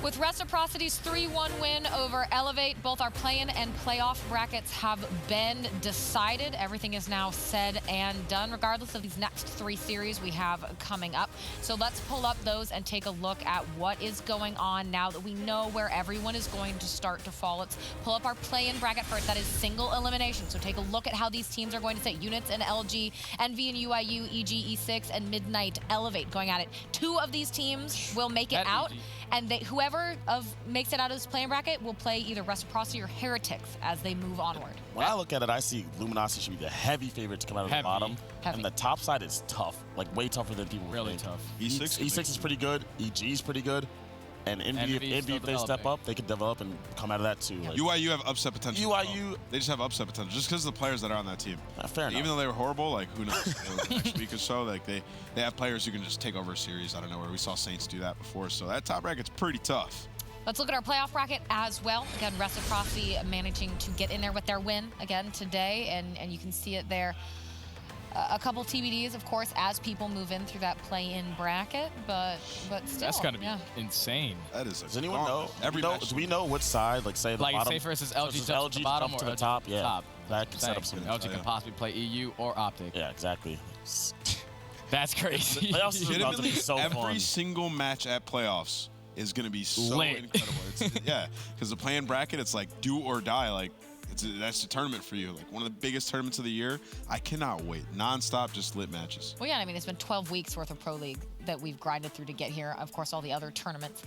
With Reciprocity's 3-1 win over Elevate, both our play-in and playoff brackets have been decided. Everything is now said and done, regardless of these next 3 series we have coming up. So let's pull up those and take a look at what is going on now that we know where everyone is going to start to fall. Let's pull up our play-in bracket first. That is single elimination. So take a look at how these teams are going to sit. Units and LG, NV and UIU, EG, E6, and Midnight Elevate going at it. 2 of these teams will make it out. And whoever makes it out of this playing bracket will play either Reciprocity or Heretics as they move onward. When I look at it, I see Luminosity should be the heavy favorite to come out of the bottom. And the top side is tough, like way tougher than people really think. Tough. E6 is pretty good. EG is pretty good. And NV, if they step up, they could develop and come out of that too. Like, UIU have upset potential. UIU, they just have upset potential just because of the players that are on that team. Fair enough. Even though they were horrible, like who knows? Next week or so, like they have players who can just take over a series. I don't know where we saw Saints do that before. So that top bracket's pretty tough. Let's look at our playoff bracket as well. Again, Reciprocity managing to get in there with their win again today, and you can see it there. A couple TBDs, of course, as people move in through that play-in bracket, but still. That's gonna be insane. That is. Does anyone know? Do we know which side? Like, say the bottom. Say for instance, LG jumps to the bottom or to the top. Yeah, top. That can set up some. LG can possibly play EU or Optic. Yeah, exactly. That's crazy. Playoffs is about to be so every fun. single match at playoffs is going to be so incredible. Yeah, because the play-in bracket, it's like do or die. Like that's the tournament for you. Like one of the biggest tournaments of the year. I cannot wait. Non-stop, just lit matches. Well, yeah, I mean, it's been 12 weeks worth of Pro League that we've grinded through to get here. Of course, all the other tournaments.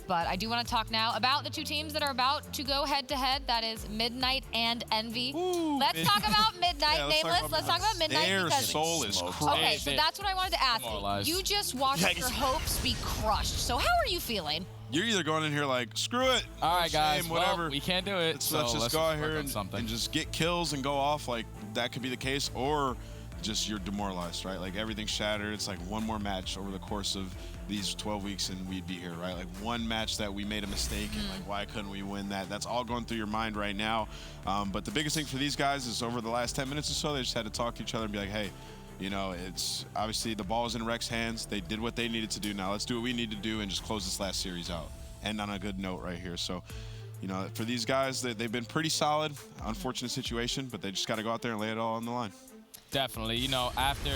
But I do want to talk now about the 2 teams that are about to go head-to-head. That is Midnight and Envy. Let's talk about Midnight, Nameless. Let's talk about Midnight. Their soul is crushed. Okay, so that's what I wanted to ask you. You just watched your hopes be crushed. So how are you feeling? You're either going in here like, screw it. All right, guys, whatever. Well, we can't do it. Let's just go out here and just get kills and go off. Like, that could be the case. Or just you're demoralized, right? Like, everything's shattered. It's like one more match over the course of these 12 weeks and we'd be here, right? Like one match that we made a mistake and like, why couldn't we win that? That's all going through your mind right now. But the biggest thing for these guys is over the last 10 minutes or so, they just had to talk to each other and be like, hey, you know, it's obviously the ball is in Rec's hands. They did what they needed to do. Now let's do what we need to do and just close this last series out. End on a good note right here. So, you know, for these guys, they've been pretty solid. Unfortunate situation, but they just got to go out there and lay it all on the line. Definitely. You know, after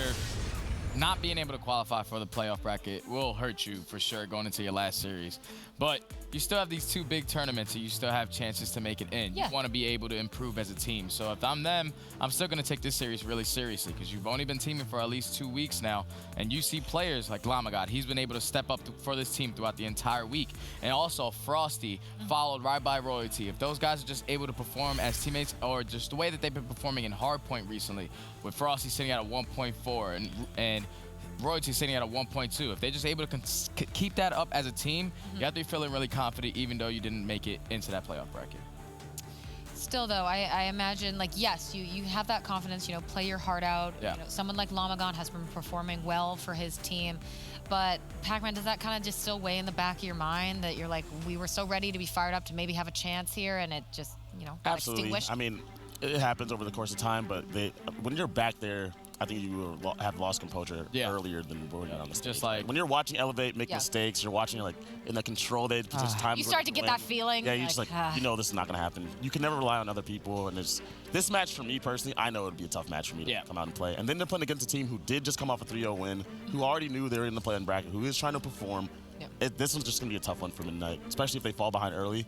not being able to qualify for the playoff bracket will hurt you for sure going into your last series. But you still have these 2 big tournaments and you still have chances to make it in. Yeah. You want to be able to improve as a team. So if I'm them, I'm still going to take this series really seriously because you've only been teaming for at least 2 weeks now. And you see players like Lamagod. He's been able to step up for this team throughout the entire week. And also Frosty, followed right by Royalty. If those guys are just able to perform as teammates or just the way that they've been performing in Hardpoint recently, with Frosty sitting at a 1.4 and Royalty sitting at a 1.2. If they're just able to keep that up as a team, you have to be feeling really confident even though you didn't make it into that playoff bracket. Still, though, I imagine, like, yes, you have that confidence, you know, play your heart out. Yeah. You know, someone like Lamagon has been performing well for his team. But, Pac-Man, does that kind of just still weigh in the back of your mind that you're like, we were so ready to be fired up to maybe have a chance here, and it just, you know, got extinguished? I mean, it happens over the course of time, but when you're back there, I think you will have lost composure earlier than when you're on the stage. Just like when you're watching Elevate make mistakes, you're watching like in the control. There's times you start to get that feeling. Yeah, you just like you know this is not going to happen. You can never rely on other people, and this match for me personally, I know it would be a tough match for me to come out and play. And then they're playing against a team who did just come off a 3-0 win, who already knew they were in the play-in bracket, who is trying to perform. This one's just going to be a tough one for Midnight, especially if they fall behind early.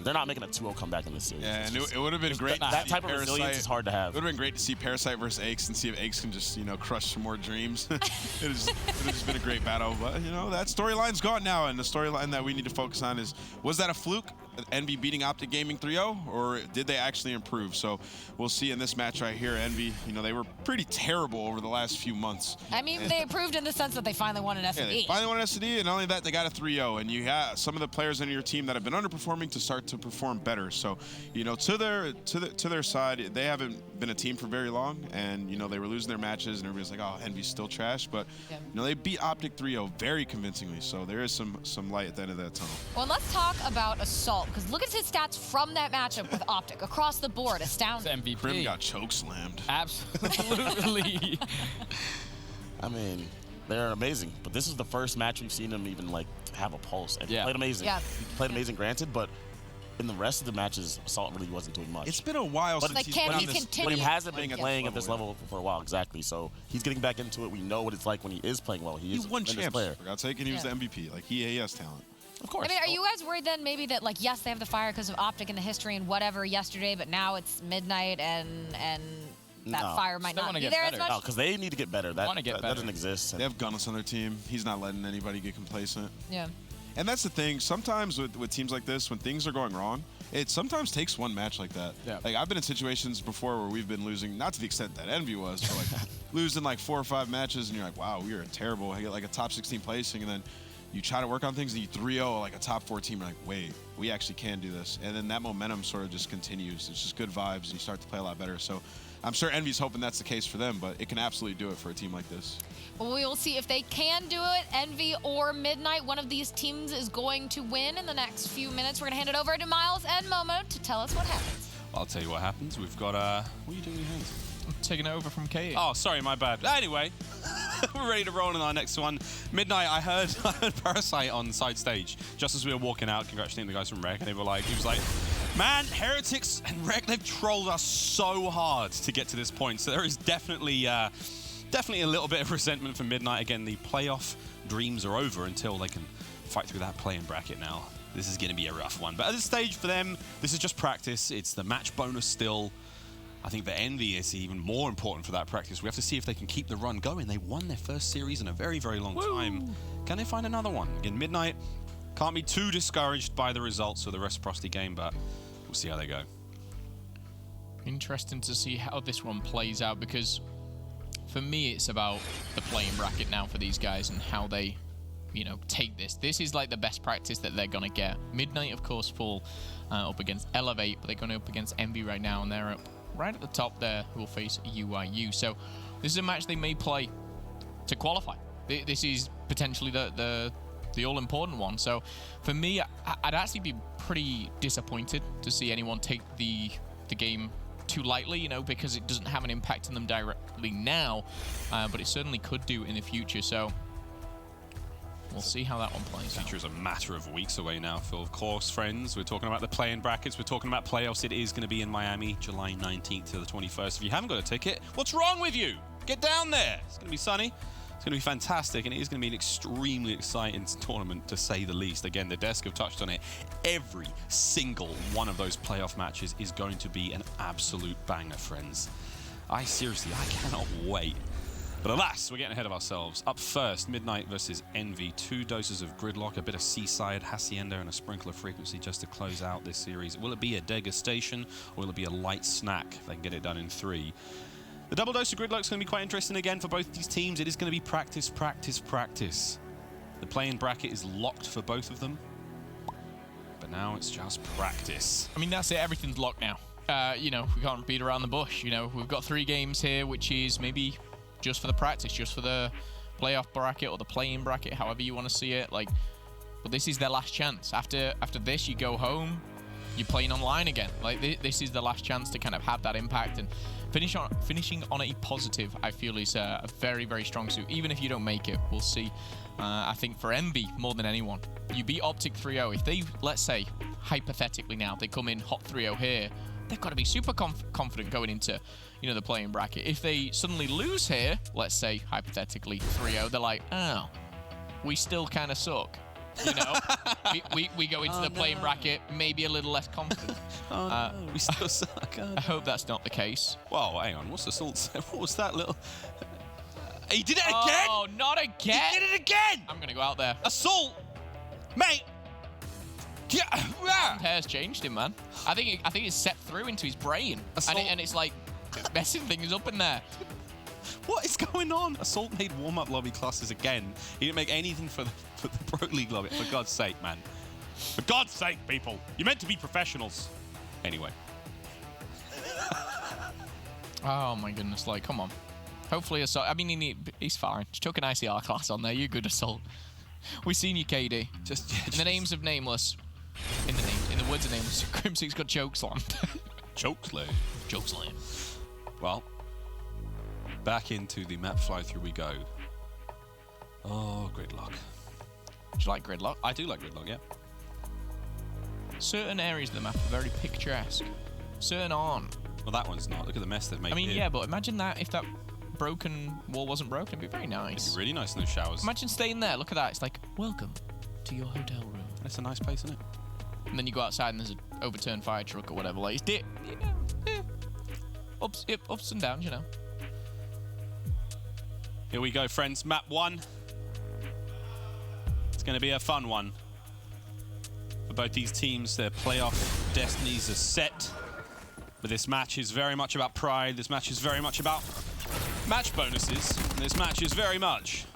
They're not making a 2-0 comeback in this series. Yeah, and it would have been great. That type of resilience is hard to have. It would have been great to see Parasite versus Aches and see if Aches can just, you know, crush some more dreams. It would have just been a great battle. But, you know, that storyline's gone now, and the storyline that we need to focus on is, was that a fluke? Envy beating Optic Gaming 3-0, or did they actually improve? So we'll see in this match right here. Envy, you know, they were pretty terrible over the last few months. I mean, they improved in the sense that they finally won an S&D. Yeah, they finally won an S&D, and not only that, they got a 3-0. And you have some of the players on your team that have been underperforming to start to perform better. So, you know, to their side, they haven't been a team for very long, and you know they were losing their matches, and everybody's like, oh, Envy's still trash. But you know, they beat Optic 3-0 very convincingly. So there is some light at the end of that tunnel. Well, let's talk about Assault, because look at his stats from that matchup with Optic across the board. Astounding. MVP. Prim got choke slammed. Absolutely. I mean, they're amazing. But this is the first match we've seen him even like have a pulse. And he played amazing. Yeah. He played amazing, granted, but in the rest of the matches, Assault really wasn't doing much. It's been a while since like, he's can been he on this. continue? But he hasn't been playing at this level, level for a while, exactly. So he's getting back into it. We know what it's like when he is playing well. He is won a tremendous champs. player. For God's sake, and he was the MVP. Like, he has talent. Of course. I mean, are you guys worried then maybe that, like, yes, they have the fire because of Optic and the history and whatever yesterday, but now it's midnight and that fire might not be there as much? No, because they need to get better. That doesn't exist. They have Gunnis on their team. He's not letting anybody get complacent. Yeah. And that's the thing. Sometimes with teams like this, when things are going wrong, it sometimes takes one match like that. Yeah. Like, I've been in situations before where we've been losing, not to the extent that Envy was, but like losing like 4 or 5 matches, and you're like, wow, we are terrible. I get like a top 16 placing, and then you try to work on things, and you 3-0 like a top 4 team. You're like, wait, we actually can do this. And then that momentum sort of just continues. It's just good vibes, and you start to play a lot better. So I'm sure Envy's hoping that's the case for them, but it can absolutely do it for a team like this. Well, we will see if they can do it. Envy or Midnight, one of these teams is going to win in the next few minutes. We're going to hand it over to Miles and Momo to tell us what happens. I'll tell you what happens. We've got, what are you doing with your hands? I'm taking it over from Katie. Oh, sorry, my bad. Anyway, we're ready to roll in our next one. Midnight, I heard Parasite on side stage just as we were walking out, congratulating the guys from Rec, and he was like, man, Heretics and Rec, they've trolled us so hard to get to this point. So there is definitely a little bit of resentment for Midnight. Again, the playoff dreams are over until they can fight through that play-in bracket now. This is going to be a rough one. But at this stage for them, this is just practice. It's the match bonus still. I think the Envy is even more important for that practice. We have to see if they can keep the run going. They won their first series in a very, very long time. Can they find another one? Again, Midnight can't be too discouraged by the results of the reciprocity game, but we'll see how they go. Interesting to see how this one plays out, because for me, it's about the playing bracket now for these guys and how they, take this. This is like the best practice that they're going to get. Midnight, of course, fall up against Elevate, but they're going up against Envy right now, and they're up right at the top there, who will face UIU. So this is a match they may play to qualify. This is potentially the all-important one. So for me, I'd actually be pretty disappointed to see anyone take the game too lightly, because it doesn't have an impact on them directly now, but it certainly could do in the future. So we'll see how that one plays out. Future is a matter of weeks away now, Phil. Of course, friends, we're talking about the play-in brackets. We're talking about playoffs. It is going to be in Miami, July 19th to the 21st. If you haven't got a ticket, what's wrong with you? Get down there. It's going to be sunny. It's going to be fantastic, and it is going to be an extremely exciting tournament, to say the least. Again, the desk have touched on it. Every single one of those playoff matches is going to be an absolute banger, friends. I cannot wait. But alas, we're getting ahead of ourselves. Up first, Midnight versus Envy. 2 doses of Gridlock, a bit of Seaside, Hacienda, and a sprinkle of Frequency just to close out this series. Will it be a degustation, or will it be a light snack if they can get it done in 3? The double dose of Gridlock is going to be quite interesting again for both these teams. It is going to be practice, practice, practice. The play-in bracket is locked for both of them. But now it's just practice. I mean, that's it. Everything's locked now. We can't beat around the bush. We've got 3 games here, which is maybe just for the practice, just for the playoff bracket or the play-in bracket, however you want to see it. But this is their last chance. After this, you go home, you're playing online again. This is the last chance to kind of have that impact, and finishing on a positive, I feel, is a very, very strong suit. Even if you don't make it, we'll see. I think for Envy, more than anyone, you beat Optic 3-0. If they, let's say, hypothetically now, they come in hot 3-0 here, they've got to be super confident going into, the play-in bracket. If they suddenly lose here, let's say, hypothetically, 3-0, they're like, oh, we still kind of suck. We go into the play-in bracket maybe a little less confident. We still suck. I hope that's not the case. Whoa, hang on. What's the salt? What was that little... He did it again! Oh, not again! He did it again! I'm going to go out there. Assault! Mate! Hair's changed him, man. I think it's set through into his brain. And it's like messing things up in there. What is going on? Assault made warm-up lobby classes again. He didn't make anything for the Pro League lobby. For God's sake, man. For God's sake, people. You're meant to be professionals. Anyway. Oh, my goodness. Come on. Hopefully, Assault... I mean, he's fine. Just took an ICR class on there. You're good, Assault. We've seen you, KD. In the names of Nameless... In the words of Nameless, Crimson's got chokeslammed. Chokeslam. Chokeslam. Well... Back into the map fly-through we go. Oh, gridlock. Do you like gridlock? I do like gridlock, yeah. Certain areas of the map are very picturesque. Certain aren't. Well, that one's not. Look at the mess they've made. I mean, here. yeah, but imagine that if that broken wall wasn't broken, it'd be very nice. It'd be really nice in those showers. Imagine staying there. Look at that. It's like, welcome to your hotel room. That's a nice place, isn't it? And then you go outside and there's an overturned fire truck or whatever. Like, it's ups and downs, you know. Here we go, friends. Map 1. It's going to be a fun one. For both these teams, their playoff destinies are set. But this match is very much about pride. This match is very much about match bonuses. This match is very much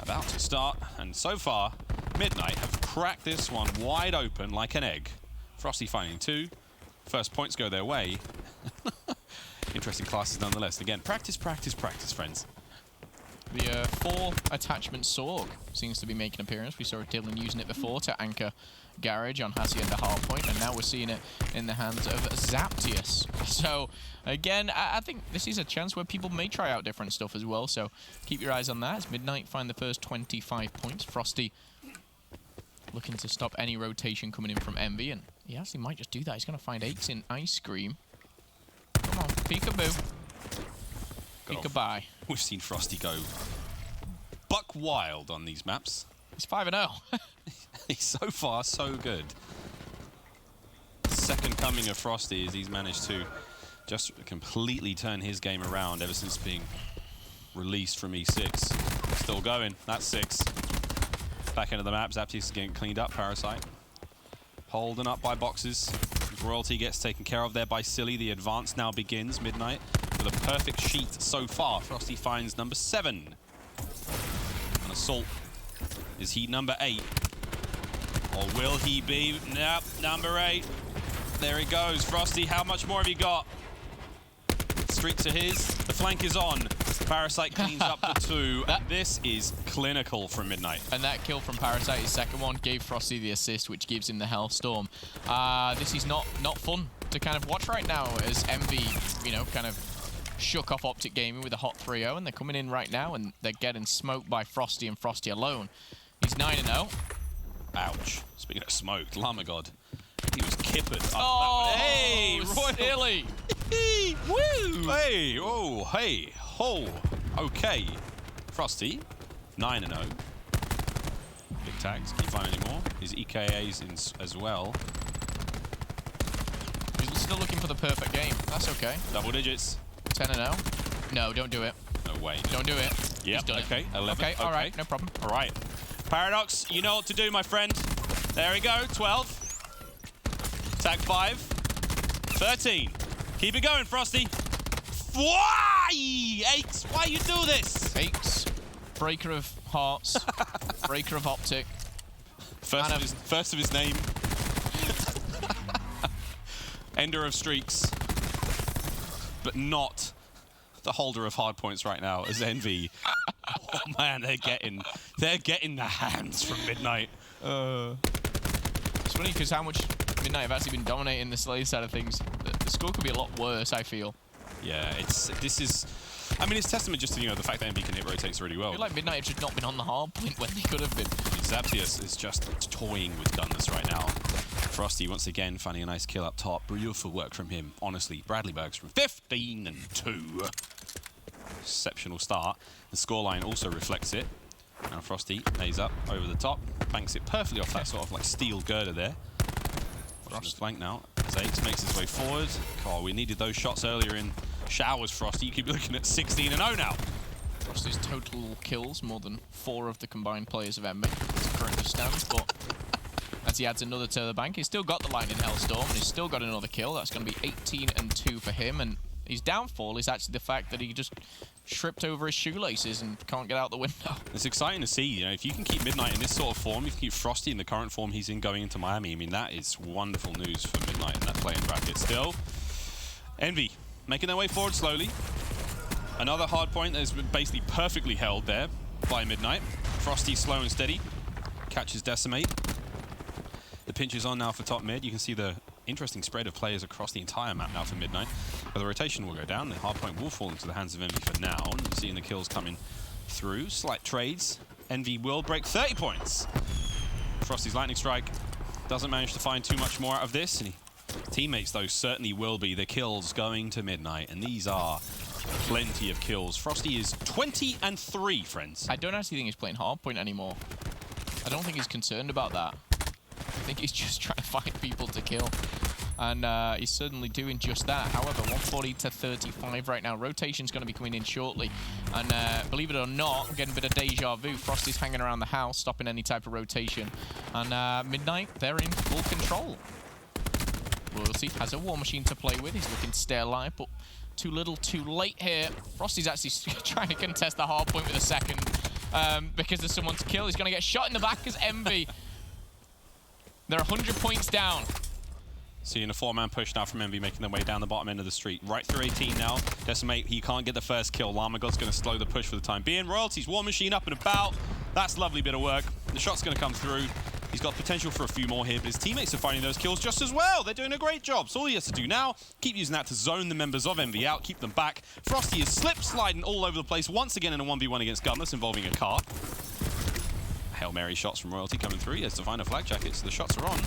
about to start. And so far, Midnight have cracked this one wide open like an egg. Frosty finding 2. First points go their way. Interesting classes nonetheless. Again, practice, practice, practice, friends. The 4 attachment Sorg seems to be making an appearance. We saw Dylan using it before to anchor Garage on Hassie and the Hardpoint, and now we're seeing it in the hands of Zaptius. So, again, I think this is a chance where people may try out different stuff as well, so keep your eyes on that. As Midnight find the first 25 points. Frosty looking to stop any rotation coming in from Envy, and he actually might just do that. He's going to find Aches in Ice Cream. Come on, peekaboo. Peekabye. We've seen Frosty go buck wild on these maps. He's 5-0. He's so far so good. Second coming of Frosty as he's managed to just completely turn his game around ever since being released from E6. Still going. That's 6. Back into the map. Zaptius is getting cleaned up. Parasite holding up by boxes. Royalty gets taken care of there by Silly. The advance now begins. Midnight with a perfect sheet so far. Frosty finds number 7. And Assault is he number 8. Or will he be? Nope, number 8. There he goes. Frosty, how much more have you got? Streaks are his. The flank is on. Parasite cleans up the 2. This is clinical from Midnight. And that kill from Parasite, his second one, gave Frosty the assist, which gives him the Hellstorm. This is not fun to kind of watch right now as Envy, you know, kind of shook off Optic Gaming with a hot 3-0, and they're coming in right now, and they're getting smoked by Frosty and Frosty alone. He's 9-0. Ouch. Speaking of smoked, Llama God. He was kippered. Oh, hey, silly. Woo! Hey, oh, hey, oh, okay. Frosty, 9-0. Big tags, can't find any more. His EKA's in as well. He's still looking for the perfect game. That's okay. Double digits. 10-0. No, don't do it. No way. Don't do it. Yep, okay, 11. Okay, all right, no problem. All right. Paradox, you know what to do, my friend. There we go, 12. Tag 5. 13. Keep it going, Frosty. Why? Aches, why you do this? Aches, breaker of hearts, breaker of Optic. First of his name. Ender of streaks. But not the holder of hard points right now as Envy. Oh man, they're getting the hands from Midnight. It's funny because how much Midnight have actually been dominating the Slay side of things. The score could be a lot worse, I feel. Yeah, it's testament just to, you know, the fact that Envy can hit rotates really well. I feel like Midnight have just not been on the hard point when they could have been. Zaptius is just toying with Gunless right now. Frosty once again finding a nice kill up top. Beautiful work from him, honestly. Bradley Bergs from 15-2. Exceptional start. The scoreline also reflects it. Now Frosty lays up over the top, banks it perfectly off that sort of like steel girder there. Frosty's flank now. Aches makes his way forward. Oh, we needed those shots earlier in showers, Frosty. You keep looking at 16-0 now. Frosty's total kills more than 4 of the combined players of Ember as it currently stands, but as he adds another to the bank, he's still got the Lightning Hellstorm, and he's still got another kill. That's going to be 18-2 for him, and his downfall is actually the fact that he just tripped over his shoelaces and can't get out the window. It's exciting to see, you know, if you can keep Midnight in this sort of form, if you can keep Frosty in the current form he's in going into Miami, I mean, that is wonderful news for Midnight in that play-in bracket still. Envy making their way forward slowly. Another hard point that is basically perfectly held there by Midnight. Frosty slow and steady. Catches Decimate. The pinch is on now for top mid. You can see the interesting spread of players across the entire map now for Midnight. But the rotation will go down. The hard point will fall into the hands of Envy for now. And you're seeing the kills coming through. Slight trades Envy will break 30 points. Frosty's lightning strike doesn't manage to find too much more out of this. And teammates, though, certainly will be. The kills going to Midnight, and these are plenty of kills. Frosty is 20-3, friends. I don't actually think he's playing Hardpoint anymore. I don't think he's concerned about that. I think he's just trying to find people to kill. And he's certainly doing just that. However, 140-35 right now. Rotation's going to be coming in shortly. And believe it or not, I'm getting a bit of deja vu. Frosty's hanging around the house, stopping any type of rotation. And Midnight, they're in full control. Royalty has a War Machine to play with. He's looking to stay alive, but too little, too late here. Frosty's actually trying to contest the Hardpoint with a second because there's someone to kill. He's going to get shot in the back as Envy. They're 100 points down. Seeing a 4-man push now from Envy, making their way down the bottom end of the street. Right through 18 now. Decimate, he can't get the first kill. Llama God's going to slow the push for the time being. Royalty's War Machine up and about. That's a lovely bit of work. The shot's going to come through. He's got potential for a few more here, but his teammates are finding those kills just as well. They're doing a great job. So all he has to do now, keep using that to zone the members of Envy out, keep them back. Frosty is slip-sliding all over the place once again in a 1v1 against Gunless involving a cart. Hail Mary shots from Royalty coming through. He has to find a flag jacket, so the shots are on.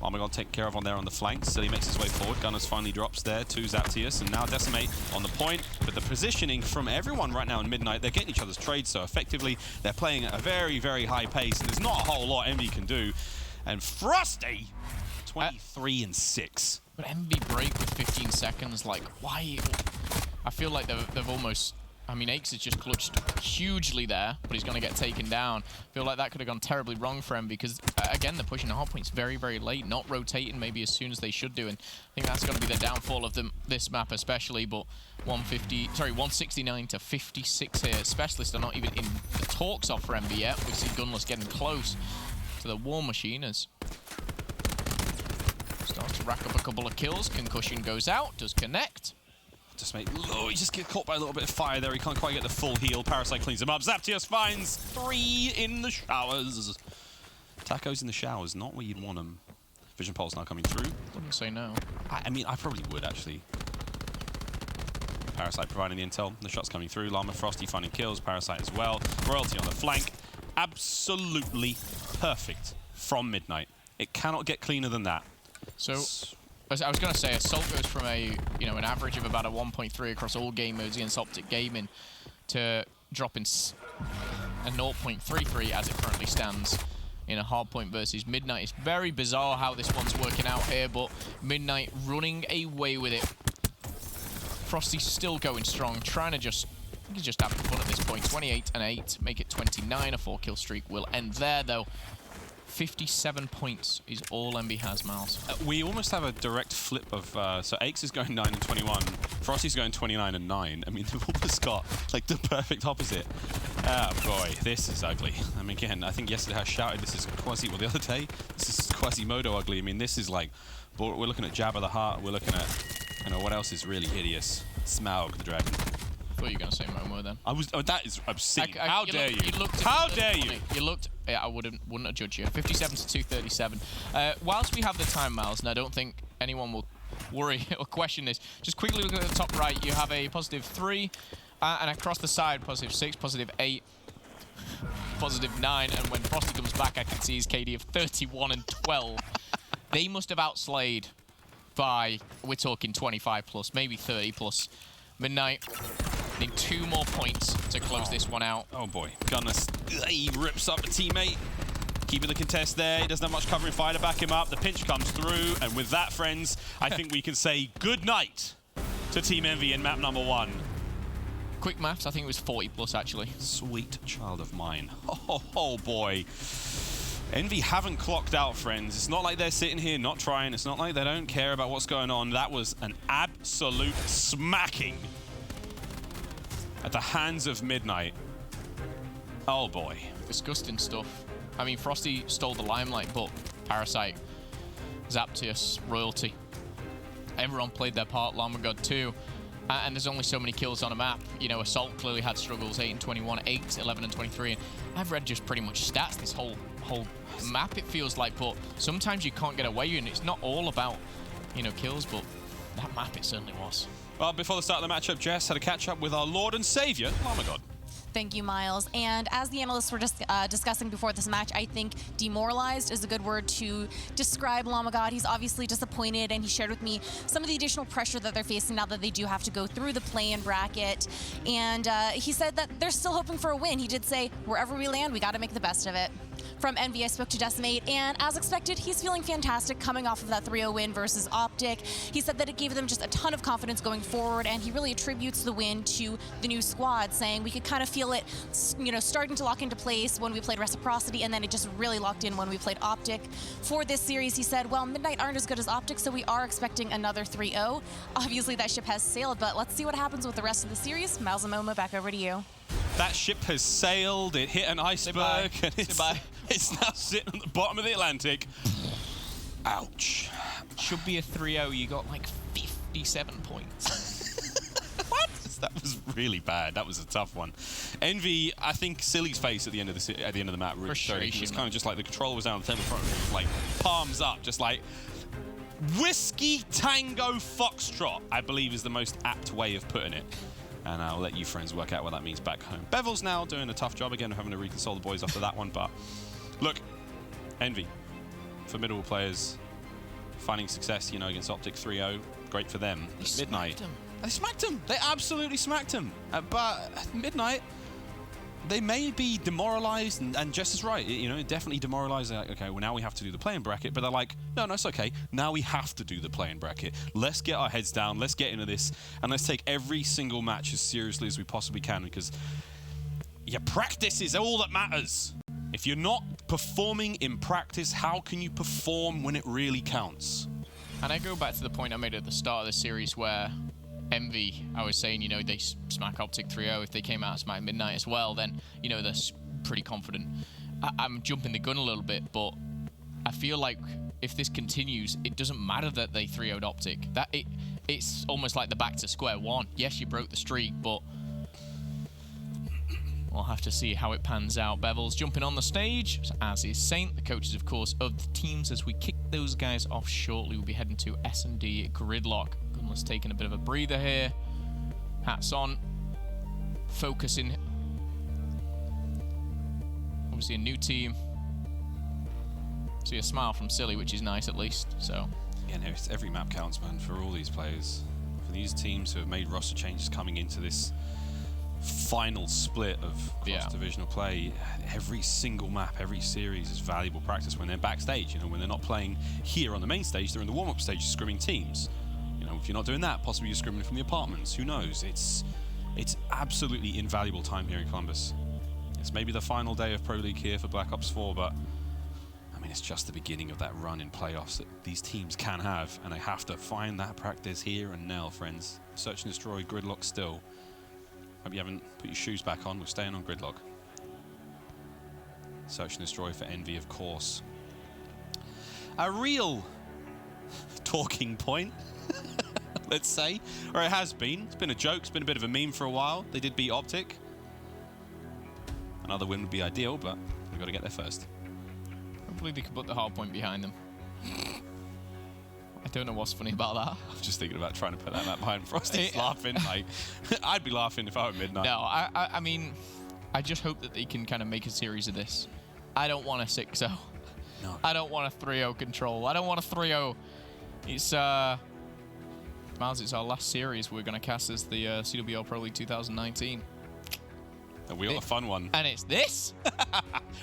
Armagon taken care of on there on the flanks, so he makes his way forward. Gunners finally drops there to Zaptius, and now Decimate on the point. But the positioning from everyone right now in Midnight, they're getting each other's trades, so effectively they're playing at a very, very high pace, and there's not a whole lot Envy can do. And Frosty, 23-6. But Envy break with 15 seconds, like, why? I feel like they've almost... I mean, Aches has just clutched hugely there, but he's going to get taken down. I feel like that could have gone terribly wrong for him because, again, they're pushing Hardpoints very, very late, not rotating maybe as soon as they should do. And I think that's going to be the downfall of this map especially, but 169 to 56 here. Specialists are not even in the talks of for Envy yet. We see Gunless getting close to the War Machine as starts to rack up a couple of kills. Concussion goes out, does connect. Decimate, oh, he just gets caught by a little bit of fire there. He can't quite get the full heal. Parasite cleans him up. Zaptius finds 3 in the showers. Tacos in the showers, not where you'd want them. Vision Pulse now coming through. Wouldn't say no. I mean, I probably would, actually. Parasite providing the intel. The shot's coming through. Llama Frosty finding kills. Parasite as well. Royalty on the flank. Absolutely perfect from Midnight. It cannot get cleaner than that. So... I was going to say, Assault goes from an average of about a 1.3 across all game modes against Optic Gaming to dropping a 0.33 as it currently stands in a Hardpoint versus Midnight. It's very bizarre how this one's working out here, but Midnight running away with it. Frosty's still going strong, trying to just have fun at this point. 28-8, make it 29. A 4-kill streak will end there, though. 57 points is all Envy has, Miles. We almost have a direct flip of... so Aches is going 9-21. Frosty's going 29-9. I mean, they've almost got, like, the perfect opposite. Oh, boy. This is ugly. I mean, again, I think yesterday I shouted this is quasi... Well, the other day, this is Quasimodo ugly. I mean, this is, like... We're looking at Jabba the Hutt. We're looking at... You know, what else is really hideous? Smaug the Dragon. I thought you were going to say Momo then. Oh, that is obscene. How dare you? How dare you? You looked... Yeah, I wouldn't have judged you. 57 to 237. Whilst we have the time, Miles, and I don't think anyone will worry or question this, just quickly look at the top right. You have a +3, and across the side, +6, +8, +9. And when Frosty comes back, I can see his KD of 31 and 12. They must have outslayed by, we're talking 25 plus, maybe 30 plus. Midnight need 2 more points to close this one out. Oh boy, Gunness, he rips up a teammate. Keeping the contest there, he doesn't have much covering fire to back him up. The pinch comes through, and with that, friends, I think we can say good night to Team Envy in map number 1. Quick maths, I think it was 40 plus actually. Sweet child of mine. Oh boy. Envy haven't clocked out, friends. It's not like they're sitting here not trying. It's not like they don't care about what's going on. That was an absolute smacking at the hands of Midnight. Oh boy. Disgusting stuff. I mean, Frosty stole the limelight, but Parasite, Zaptius, Royalty, everyone played their part, Llama God too. And there's only so many kills on a map. You know, Assault clearly had struggles, 8 and 21, 8, 11 and 23. And I've read just pretty much stats this whole map, it feels like, but sometimes you can't get away, and it's not all about, you know, kills, but that map it certainly was. Well, before the start of the matchup, Jess had a catch-up with our Lord and Savior, Llama God. Thank you, Miles. And as the analysts were just discussing before this match, I think demoralized is a good word to describe Lamagod. He's obviously disappointed, and he shared with me some of the additional pressure that they're facing now that they do have to go through the play-in bracket. And he said that they're still hoping for a win. He did say, wherever we land, we got to make the best of it. From Envy, I spoke to Decimate, and as expected, he's feeling fantastic coming off of that 3-0 win versus Optic. He said that it gave them just a ton of confidence going forward, and he really attributes the win to the new squad, saying we could kind of feel it, you know, starting to lock into place when we played Reciprocity, and then it just really locked in when we played Optic. For this series, he said, well, Midnight aren't as good as Optic, so we are expecting another 3-0. Obviously, that ship has sailed, but let's see what happens with the rest of the series. Miles and Momo, back over to you. That ship has sailed, it hit an iceberg, and it's now sitting at the bottom of the Atlantic. Ouch. Should be a 3-0. You got like 57 points. What? That was really bad. That was a tough one. Envy, I think Silly's face at the end of the map really showed it. It was kind of just like the controller was down on the table front, like palms up, just like Whiskey Tango Foxtrot, I believe is the most apt way of putting it. And I'll let you friends work out what that means back home. Bevel's now doing a tough job again of having to reconsole the boys after that one, but look, Envy, formidable players, finding success, you know, against Optic 3-0, great for them. Midnight, they smacked them. They absolutely smacked them. But Midnight, they may be demoralized, and Jess is right, you know, definitely demoralized. Like, okay, well, now we have to do the play-in bracket, but they're like, no, it's okay. Now we have to do the play-in bracket. Let's get our heads down, let's get into this, and let's take every single match as seriously as we possibly can, because your practice is all that matters. If you're not performing in practice, how can you perform when it really counts? And I go back to the point I made at the start of the series where Envy, I was saying, you know, they smack Optic 3-0. If they came out and smack Midnight as well, then, you know, they're pretty confident. I'm jumping the gun a little bit, but I feel like if this continues, it doesn't matter that they 3-0'd Optic. It's almost like the back to square one. Yes, you broke the streak, but we'll have to see how it pans out. Bevel's jumping on the stage, as is Saint, the coaches, of course, of the teams. As we kick those guys off shortly, we'll be heading to S&D Gridlock. Gunless taking a bit of a breather here. Hats on. Focusing. Obviously a new team. See a smile from Silly, which is nice at least. So Yeah, no, every map counts, man, for all these players. For these teams who have made roster changes coming into this final split of cross-divisional play, every single map, every series is valuable practice when they're backstage. You know, when they're not playing here on the main stage, they're in the warm-up stage scrimming teams. You know, if you're not doing that, possibly you're scrimming from the apartments. Who knows? It's absolutely invaluable time here in Columbus. It's maybe the final day of Pro League here for Black Ops 4, but I mean, it's just the beginning of that run in playoffs that these teams can have, and they have to find that practice here and now, friends. Search and Destroy, Gridlock still. Hope you haven't put your shoes back on. We're staying on Gridlock. Search and Destroy for Envy, of course. A real talking point, let's say. Or it has been. It's been a joke. It's been a bit of a meme for a while. They did beat Optic. Another win would be ideal, but we've got to get there first. Hopefully they can put the Hardpoint behind them. I don't know what's funny about that. I'm just thinking about trying to put that map behind Frosty's laughing. Like, I'd be laughing if I were Midnight. No, I mean, I just hope that they can kind of make a series of this. I don't want a 6-0. No. I don't want a 3-0 control. I don't want a 3-0. It's, Miles, it's our last series we're going to cast as the CWL Pro League 2019. And we got a fun one. And it's this?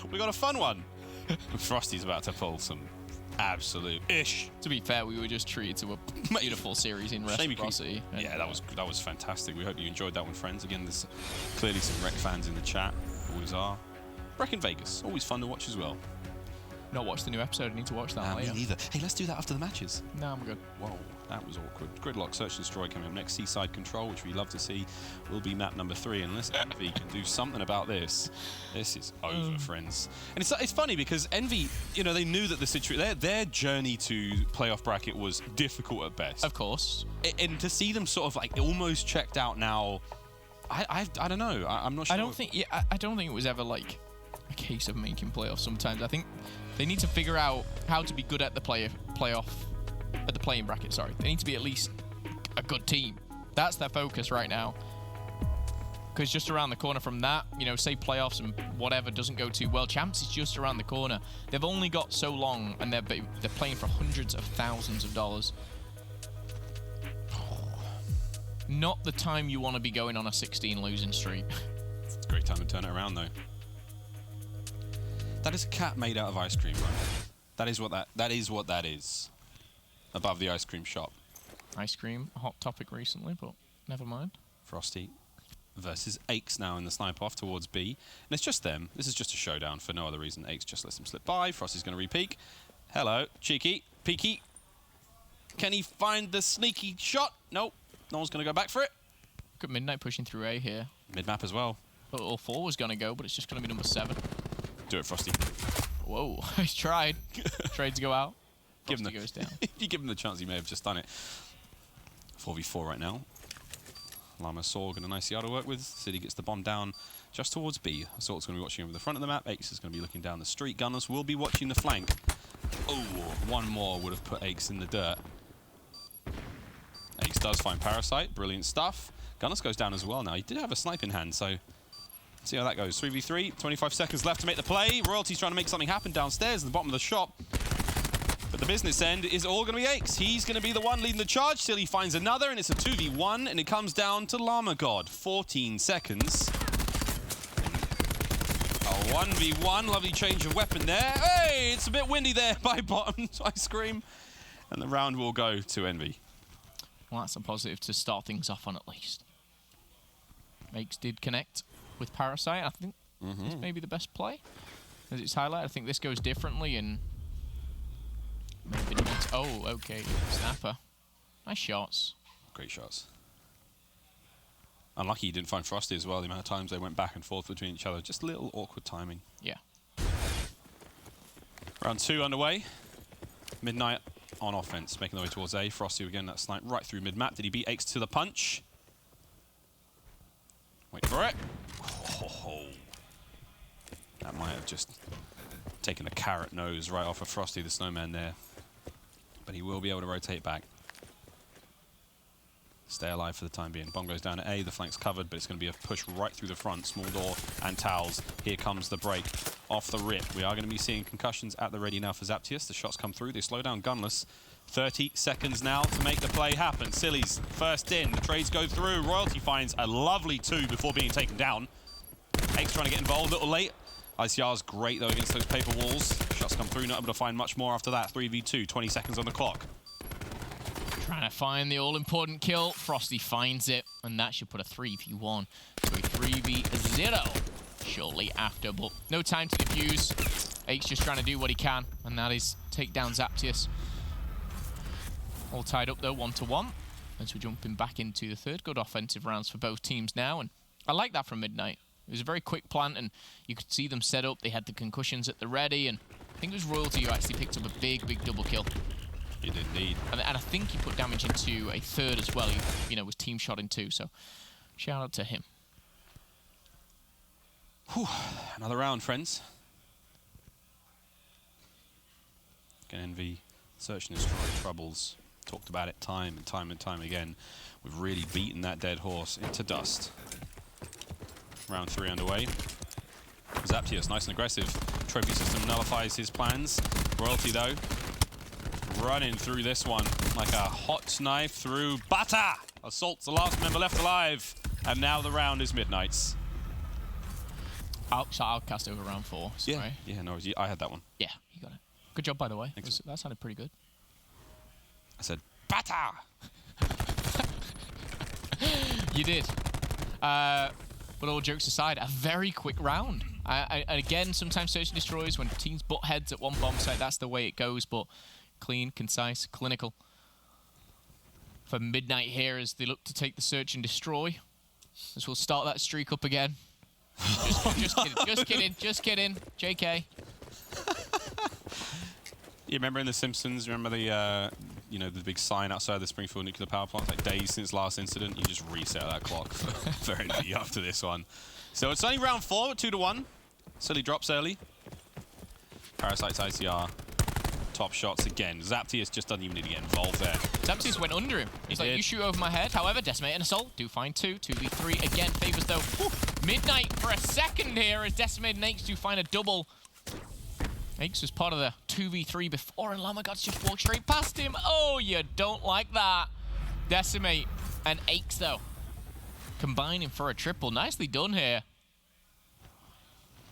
We got a fun one. Frosty's about to pull some absolute ish. To be fair, we were just treated to a beautiful series in Reciprocity. Yeah, that was fantastic. We hope you enjoyed that one, friends. Again, there's clearly some Rec fans in the chat. Always are. Rec in Vegas. Always fun to watch as well. Not watched the new episode. I need to watch that later. Me neither. Hey, let's do that after the matches. No, I'm good. Whoa, that was awkward. Gridlock, Search and Destroy coming up next. Seaside Control, which we love to see, will be map number 3. Unless Envy can do something about this, this is over, friends. And it's funny because Envy, you know, they knew that the situation, their journey to playoff bracket was difficult at best. Of course. And to see them sort of like almost checked out now, I don't know. I'm not sure. I don't think it was ever like a case of making playoffs. Sometimes I think they need to figure out how to be good at the play-in bracket. Sorry, they need to be at least a good team. That's their focus right now. because just around the corner from that, you know, say playoffs and whatever doesn't go too well, champs is just around the corner. They've only got so long, and they're playing for hundreds of thousands of dollars. Not the time you want to be going on a 16 losing streak. It's a great time to turn it around, though. That is a cat made out of ice cream, right? That is what that is. Above the ice cream shop. Ice cream, a hot topic recently, but never mind. Frosty versus Aches now in the snipe off towards B. And it's just them. This is just a showdown for no other reason. Aches just lets him slip by. Frosty's going to re-peek. Hello, cheeky, peeky. Can he find the sneaky shot? Nope. No one's going to go back for it. Look at Midnight pushing through A here. Mid-map as well. All 4 was going to go, but it's just going to be number 7. Do it, Frosty. Whoa, he's tried. Tried to go out. Give him goes down. If you give him the chance, he may have just done it. 4v4 right now. Llama Saw going to nicely auto work with. City gets the bomb down just towards B. Assault's going to be watching over the front of the map. Aches is going to be looking down the street. Gunners will be watching the flank. Oh, one more would have put Aches in the dirt. Aches does find Parasite. Brilliant stuff. Gunners goes down as well now. He did have a snipe in hand, so let's see how that goes. 3v3, 25 seconds left to make the play. Royalty's trying to make something happen downstairs in the bottom of the shop. But the business end is all going to be Aches. He's going to be the one leading the charge. Silly finds another, and it's a 2v1, and it comes down to Llama God. 14 seconds. A 1v1. Lovely change of weapon there. Hey, it's a bit windy there by bottom ice cream. And the round will go to Envy. Well, that's a positive to start things off on at least. Aches did connect with Parasite. I think it's maybe the best play. As it's highlighted, I think this goes differently, and maybe not. Oh, okay. Snapper. Nice shots. Great shots. Unlucky he didn't find Frosty as well. The amount of times they went back and forth between each other. Just a little awkward timing. Yeah. Round 2 underway. Midnight on offense, making their way towards A. Frosty again, that snipe right through mid-map. Did he beat Aches to the punch? Wait for it. Oh. That might have just taken a carrot nose right off of Frosty the Snowman there. But he will be able to rotate back. Stay alive for the time being. Bomb goes down at A. The flank's covered, but it's going to be a push right through the front. Small door and towels. Here comes the break off the rip. We are going to be seeing concussions at the ready now for Zaptius. The shots come through. They slow down Gunless. 30 seconds now to make the play happen. Silly's first in. The trades go through. Royalty finds a lovely 2 before being taken down. Aches trying to get involved a little late. ICR's great, though, against those paper walls. Shots come through. Not able to find much more after that. 3v2. 20 seconds on the clock. Trying to find the all-important kill. Frosty finds it, and that should put a 3v1 to a 3v0 shortly after, but no time to defuse. Aches just trying to do what he can, and that is take down Zaptius. All tied up, though, 1-1, as we're jumping back into the third. Good offensive rounds for both teams now, and I like that from Midnight. It was a very quick plant, and you could see them set up. They had the concussions at the ready, and I think it was Royalty who actually picked up a big double kill. He did indeed. And I think he put damage into a third as well. He, you know, was team shot in 2, so shout out to him. Whew. Another round, friends. Again, Envy, search and destroy troubles. Talked about it time and time again. We've really beaten that dead horse into dust. Round 3 underway. Zaptius, nice and aggressive. Trophy system nullifies his plans. Royalty, though, running through this one like a hot knife through butter. Assault's the last member left alive. And now the round is Midnight's. I'll cast over round 4. Sorry. Yeah, no, I had that one. Yeah, you got it. Good job, by the way. Thanks. That sounded pretty good. I said, butter! You did. But all jokes aside, a very quick round. And again, sometimes search and destroys when teams butt heads at one bomb site. That's the way it goes, but clean, concise, clinical. For Midnight here as they look to take the search and destroy. As we'll start that streak up again. Just kidding. JK. You remember in The Simpsons, remember the, you know, the big sign outside the Springfield nuclear power plant, like days since last incident? You just reset that clock for Envy after this one. So it's only round 4, 2-1. Silly drops early. Parasite's ICR. top shots again. Zaptius just doesn't even need to get involved there. Zaptius went under him. He's like, you shoot over my head. However, Decimate and Assault do find 2. 2v3 again favors though. Midnight for a second here as Decimate and Aches do find a double. Aches was part of the 2v3 before, and Lamagod's just walked straight past him. Oh, you don't like that. Decimate and Aches, though, combining for a triple. Nicely done here.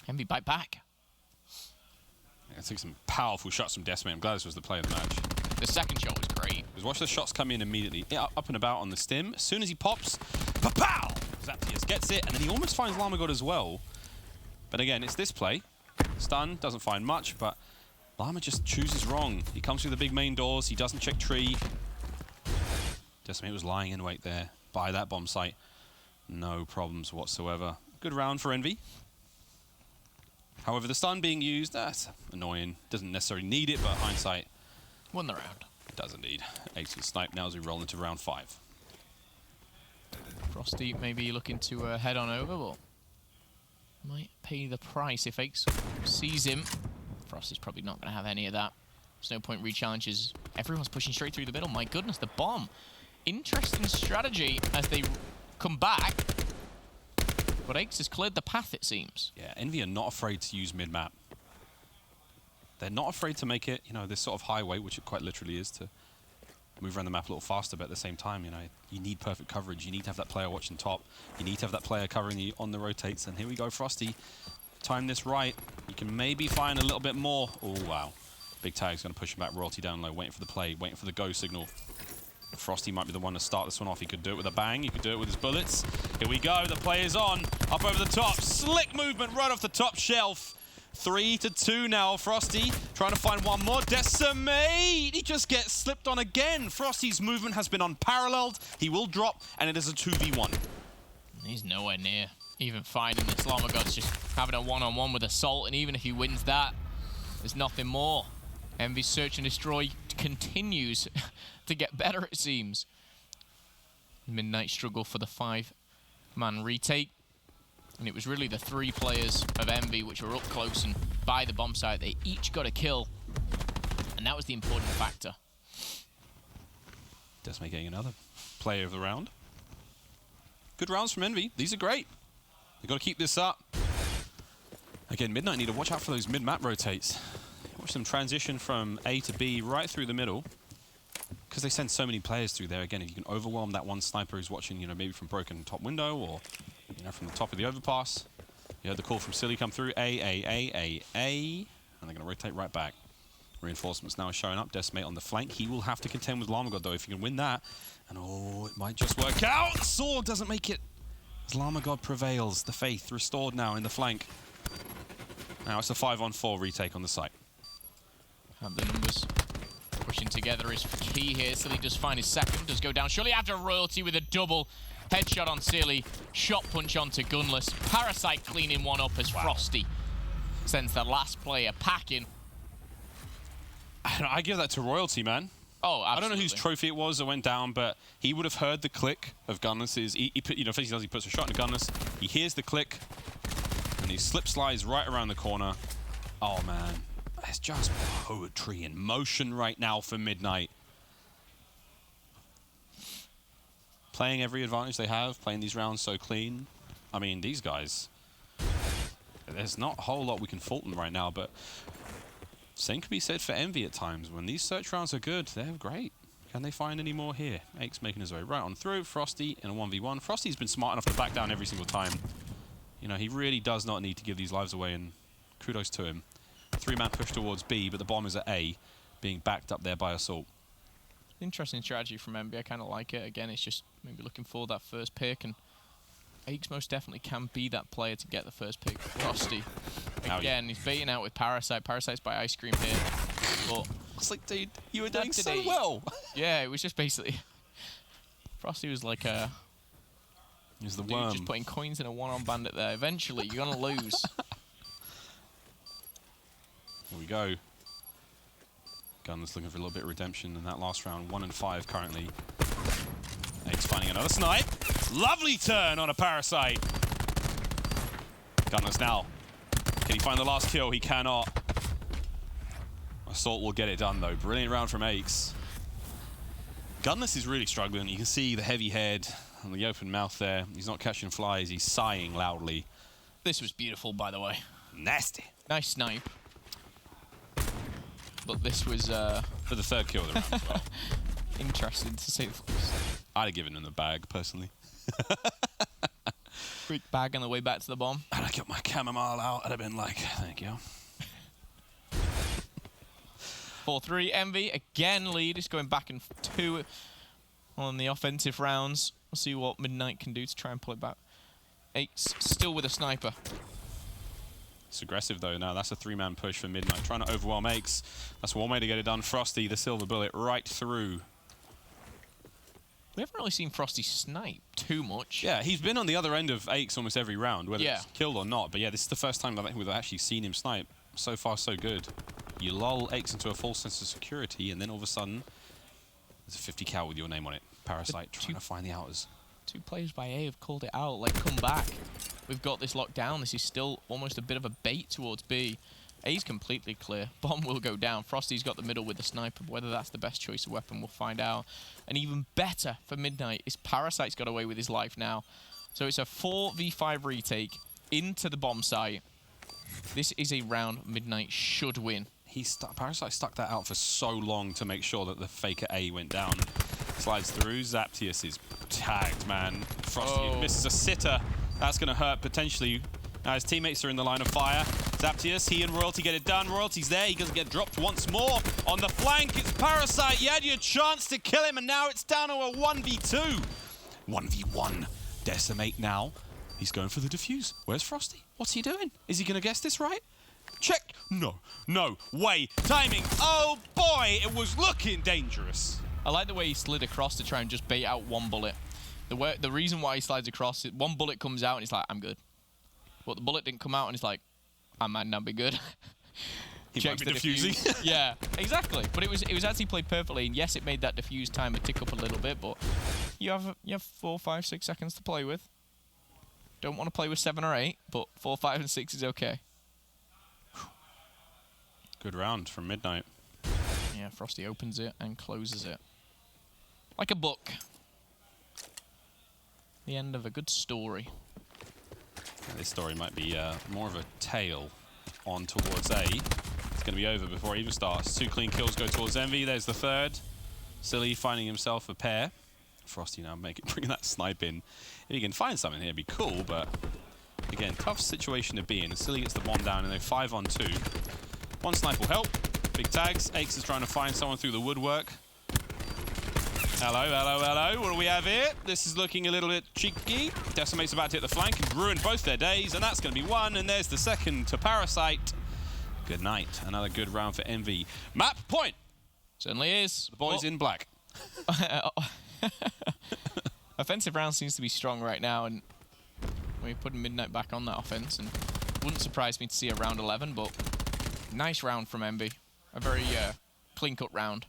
Envy bite back. I think some powerful shots from Decimate. I'm glad this was the play of the match. The second shot was great. Because watch the shots come in immediately. Up and about on the stim. As soon as he pops, pa-pow! Zaptius gets it, and then he almost finds Lamagod as well. But again, it's this play. Stun, doesn't find much, but Llama just chooses wrong. He comes through the big main doors, he doesn't check tree. Decimate was lying in wait there by that bomb site. No problems whatsoever. Good round for Envy. However, the stun being used, that's annoying. Doesn't necessarily need it, but hindsight. Won the round. Does indeed. Ace with snipe now as we roll into round 5. Frosty maybe looking to head on over, but might pay the price if Aches sees him. Frosty's probably not going to have any of that. There's no point re-challenges. Everyone's pushing straight through the middle. My goodness, the bomb. Interesting strategy as they come back. But Aches has cleared the path, it seems. Yeah, Envy are not afraid to use mid-map. They're not afraid to make it, you know, this sort of highway, which it quite literally is, to move around the map a little faster, but at the same time, you know, you need perfect coverage. You need to have that player watching top. You need to have that player covering you on the rotates. And here we go, Frosty. Time this right. You can maybe find a little bit more. Oh, wow. Big Tag's going to push him back, royalty down low, waiting for the play, waiting for the go signal. Frosty might be the one to start this one off. He could do it with a bang. He could do it with his bullets. Here we go. The play is on. Up over the top. Slick movement right off the top shelf. 3-2 now. Frosty trying to find one more. Decimate! He just gets slipped on again. Frosty's movement has been unparalleled. He will drop, and it is a 2v1. He's nowhere near even finding this. Lamagod's just having a one-on-one with Assault, and even if he wins that, there's nothing more. Envy's search and destroy continues to get better, it seems. Midnight struggle for the 5-man retake. And it was really the 3 players of Envy which were up close and by the bomb site. They each got a kill. And that was the important factor. Decimate getting another player of the round. Good rounds from Envy. These are great. They've got to keep this up. Again, Midnight need to watch out for those mid-map rotates. Watch them transition from A to B right through the middle. Because they send so many players through there. Again, if you can overwhelm that one sniper who's watching, you know, maybe from broken top window or, you know, from the top of the overpass. You heard the call from Silly come through. A. And they're going to rotate right back. Reinforcements now showing up. Decimate on the flank. He will have to contend with Lamagod, though, if he can win that. And, oh, it might just work out. Sword doesn't make it. As Lamagod prevails. The faith restored now in the flank. Now it's a 5-on-4 retake on the site. And the numbers pushing together is key here. Silly does find his second. Does go down. Surely after royalty with a double. Headshot on Silly. Shot punch onto Gunless. Parasite cleaning one up as Frosty sends the last player packing. I give that to royalty, man. Oh, absolutely. I don't know whose trophy it was that went down, but he would have heard the click of Gunless's. He you know, he puts a shot in Gunless. He hears the click, and he slip slides right around the corner. Oh, man. It's just poetry in motion right now for Midnight. Playing every advantage they have, playing these rounds so clean. I mean, these guys, there's not a whole lot we can fault them right now, but same can be said for Envy at times. When these search rounds are good, they're great. Can they find any more here? Aches making his way right on through. Frosty in a 1v1. Frosty's been smart enough to back down every single time. You know, he really does not need to give these lives away, and kudos to him. 3-man push towards B, but the bomb is at A, being backed up there by Assault. Interesting strategy from Envy. I kind of like it. Again, it's just maybe looking for that first pick, and Aches most definitely can be that player to get the first pick. Frosty, again, he's baiting out with Parasite. Parasite's by Ice Cream here. But it's like, dude, you were doing so well. Yeah, it was just basically... Frosty was like a... He's the dude worm. just putting coins in a one-on bandit there. Eventually, you're going to lose. Here we go. Gun's looking for a little bit of redemption in that last round. 1-5 currently. Aches finding another snipe. Lovely turn on a Parasite. Gunless now. Can he find the last kill? He cannot. Assault will get it done, though. Brilliant round from Aches. Gunless is really struggling. You can see the heavy head and the open mouth there. He's not catching flies. He's sighing loudly. This was beautiful, by the way. Nasty. Nice snipe. But this was... For the third kill of the round as well. Interesting, to say the least. I'd have given him the bag, personally. Quick bag on the way back to the bomb. I'd have got my chamomile out. I'd have been like, thank you. 4-3. Envy, again, lead. It's going back in 2 on the offensive rounds. We'll see what Midnight can do to try and pull it back. 8's still with a sniper. It's aggressive, though, now. That's a 3-man push for Midnight. Trying to overwhelm Aches. That's one way to get it done. Frosty, the silver bullet, right through. We haven't really seen Frosty snipe too much. Yeah, he's been on the other end of Aches almost every round, whether it's killed or not. But yeah, this is the first time that we've actually seen him snipe. So far, so good. You lull Aches into a false sense of security, and then all of a sudden, there's a 50 cal with your name on it. Parasite trying to find the outers. 2 players by A have called it out. Like, come back. We've got this locked down. This is still almost a bit of a bait towards B. A's completely clear. Bomb will go down. Frosty's got the middle with the sniper. Whether that's the best choice of weapon, we'll find out. And even better for Midnight is Parasite's got away with his life now. So it's a 4v5 retake into the bomb site. This is a round Midnight should win. Parasite stuck that out for so long to make sure that the fake at A went down. Slides through. Zaptius is tagged, man. Frosty misses a sitter. That's going to hurt potentially. Now his teammates are in the line of fire. Zaptius, he and Royalty get it done. Royalty's there. He doesn't get dropped once more. On the flank, it's Parasite. You had your chance to kill him, and now it's down to a 1v2. 1v1. Decimate now. He's going for the defuse. Where's Frosty? What's he doing? Is he going to guess this right? Check. No. No way. Timing. Oh, boy. It was looking dangerous. I like the way he slid across to try and just bait out 1 bullet. The reason why he slides across, 1 bullet comes out and he's like, I'm good. But the bullet didn't come out and he's like, I might not be good. He might be defusing. Yeah, exactly. But it was actually played perfectly. And yes, it made that defuse timer tick up a little bit, but you have 4, 5, 6 seconds to play with. Don't want to play with 7 or 8, but 4, 5, and 6 is okay. Good round from Midnight. Yeah, Frosty opens it and closes it. Like a book. The end of a good story. Yeah, this story might be more of a tale on towards A. It's going to be over before it even starts. 2 clean kills go towards Envy. There's the third. Silly finding himself a pair. Frosty now bringing that snipe in. If he can find something here, it'd be cool, but again, tough situation to be in. Silly gets the bomb down, and they're 5 on 2. 1 snipe will help. Big tags. Aches is trying to find someone through the woodwork. Hello, hello, hello. What do we have here? This is looking a little bit cheeky. Decimate's about to hit the flank and ruin both their days, and that's going to be 1, and there's the second to Parasite. Good night. Another good round for Envy. Map point. Certainly is. The boys in black. Offensive round seems to be strong right now, and we're putting Midnight back on that offense, and wouldn't surprise me to see a round 11, but nice round from Envy. A very clean-cut round.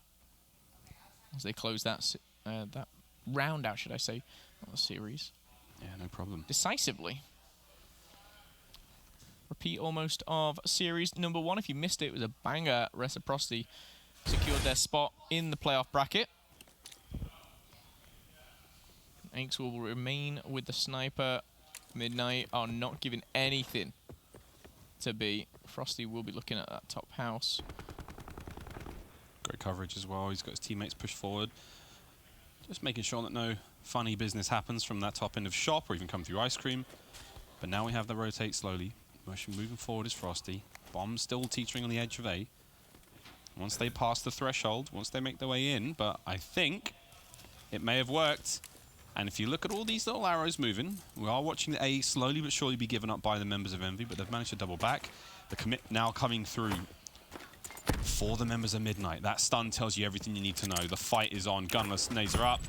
As they close that that round out, should I say, not the series. Yeah, no problem. Decisively. Repeat almost of series number 1. If you missed it, it was a banger. Reciprocity secured their spot in the playoff bracket. Aches will remain with the sniper. Midnight are not giving anything to B. Frosty will be looking at that top house. Great coverage as well. He's got his teammates pushed forward. Just making sure that no funny business happens from that top end of shop or even come through ice cream. But now we have the rotate slowly. Moving forward is Frosty. Bomb still teetering on the edge of A. Once they pass the threshold, once they make their way in, but I think it may have worked. And if you look at all these little arrows moving, we are watching the A slowly but surely be given up by the members of Envy, but they've managed to double back. The commit now coming through for the members of Midnight. That stun tells you everything you need to know. The fight is on. Gunless, Nazer up.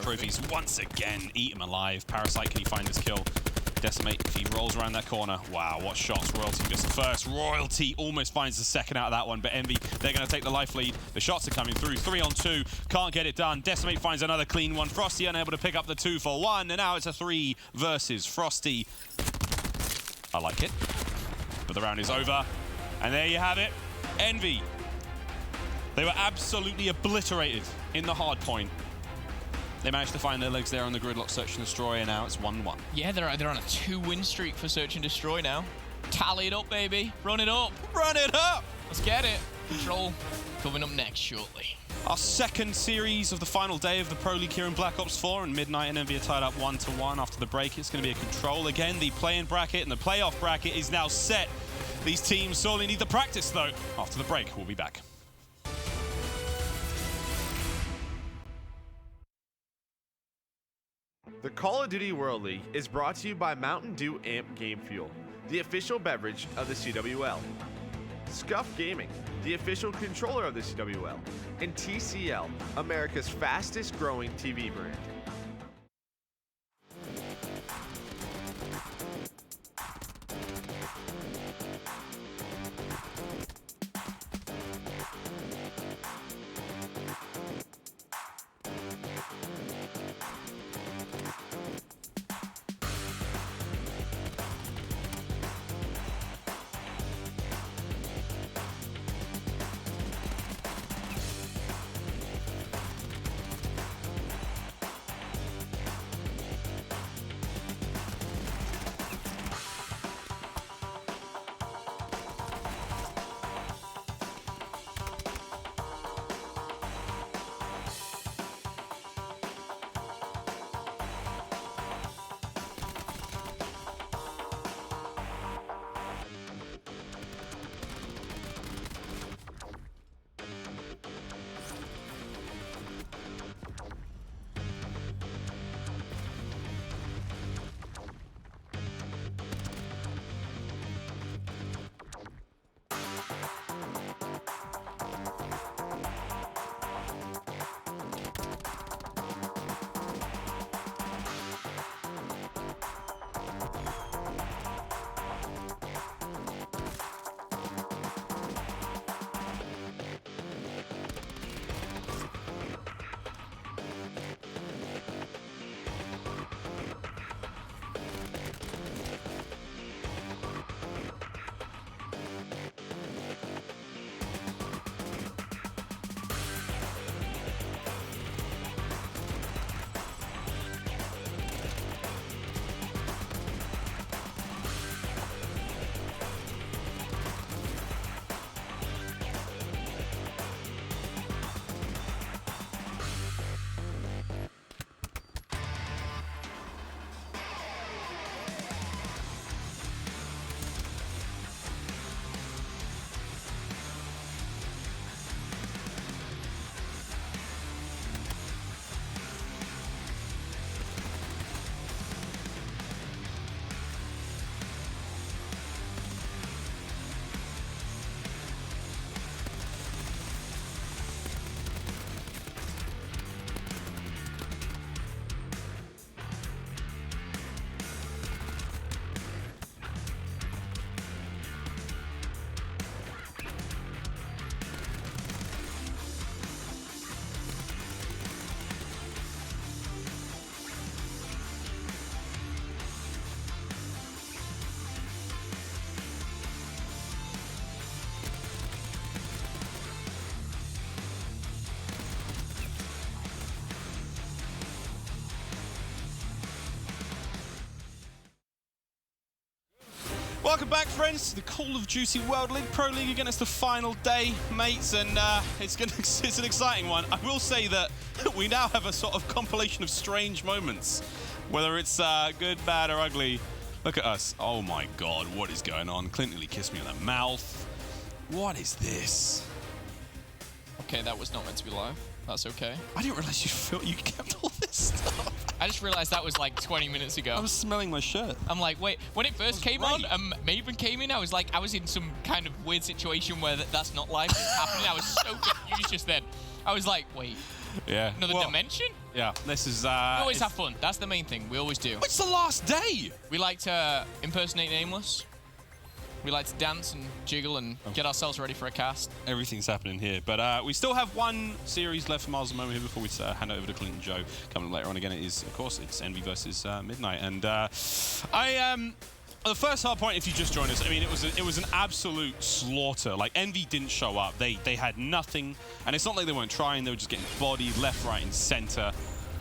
Trophies once again eat him alive. Parasite, can he find his kill? Decimate, if he rolls around that corner. Wow, what shots. Royalty gets the first. Royalty almost finds the second out of that one, but Envy, they're going to take the life lead. The shots are coming through. 3 on 2. Can't get it done. Decimate finds another clean one. Frosty unable to pick up the 2 for 1, and now it's a 3 versus Frosty. I like it. But the round is over. And there you have it. Envy They were absolutely obliterated in the hard point. They managed to find their legs there on the gridlock search and destroy, and now it's 1-1. Yeah, they're on a 2-win streak for search and destroy now. Tally it up, baby. Run it up. Run it up! Let's get it. Control coming up next shortly. Our second series of the final day of the Pro League here in Black Ops 4, and Midnight and Envy are tied up 1-1 after the break. It's going to be a control. Again, the play-in bracket and the playoff bracket is now set. These teams sorely need the practice, though. After the break, we'll be back. The Call of Duty World League is brought to you by Mountain Dew Amp Game Fuel, the official beverage of the CWL. Scuff Gaming, the official controller of the CWL. And TCL, America's fastest growing TV brand. Welcome back, friends, to the Call of Duty World League Pro League. Again, it's the final day, mates, and it's an exciting one. I will say that we now have a sort of compilation of strange moments, whether it's good, bad, or ugly. Look at us. Oh my God, what is going on? Clint nearly kissed me on the mouth. What is this? Okay, that was not meant to be live. That's okay. I didn't realize you kept all this stuff. I just realized that was like 20 minutes ago. I was smelling my shirt. I'm like, wait, when it first came on, Maven came in, I was in some kind of weird situation where that's not live happening. I was so confused just then. I was like, wait, yeah, another dimension? Yeah, this is... we always have fun. That's the main thing. We always do. It's the last day. We like to impersonate Nameless. We like to dance and jiggle and get ourselves ready for a cast. Everything's happening here. But we still have one series left for Miles and Moment here before we hand it over to Clint and Joe. Coming up later on again, it is, of course, it's Envy versus Midnight. And I The first Hardpoint, if you just joined us, I mean, it was an absolute slaughter. Like, Envy didn't show up. They had nothing, and it's not like they weren't trying. They were just getting bodied left, right, and center.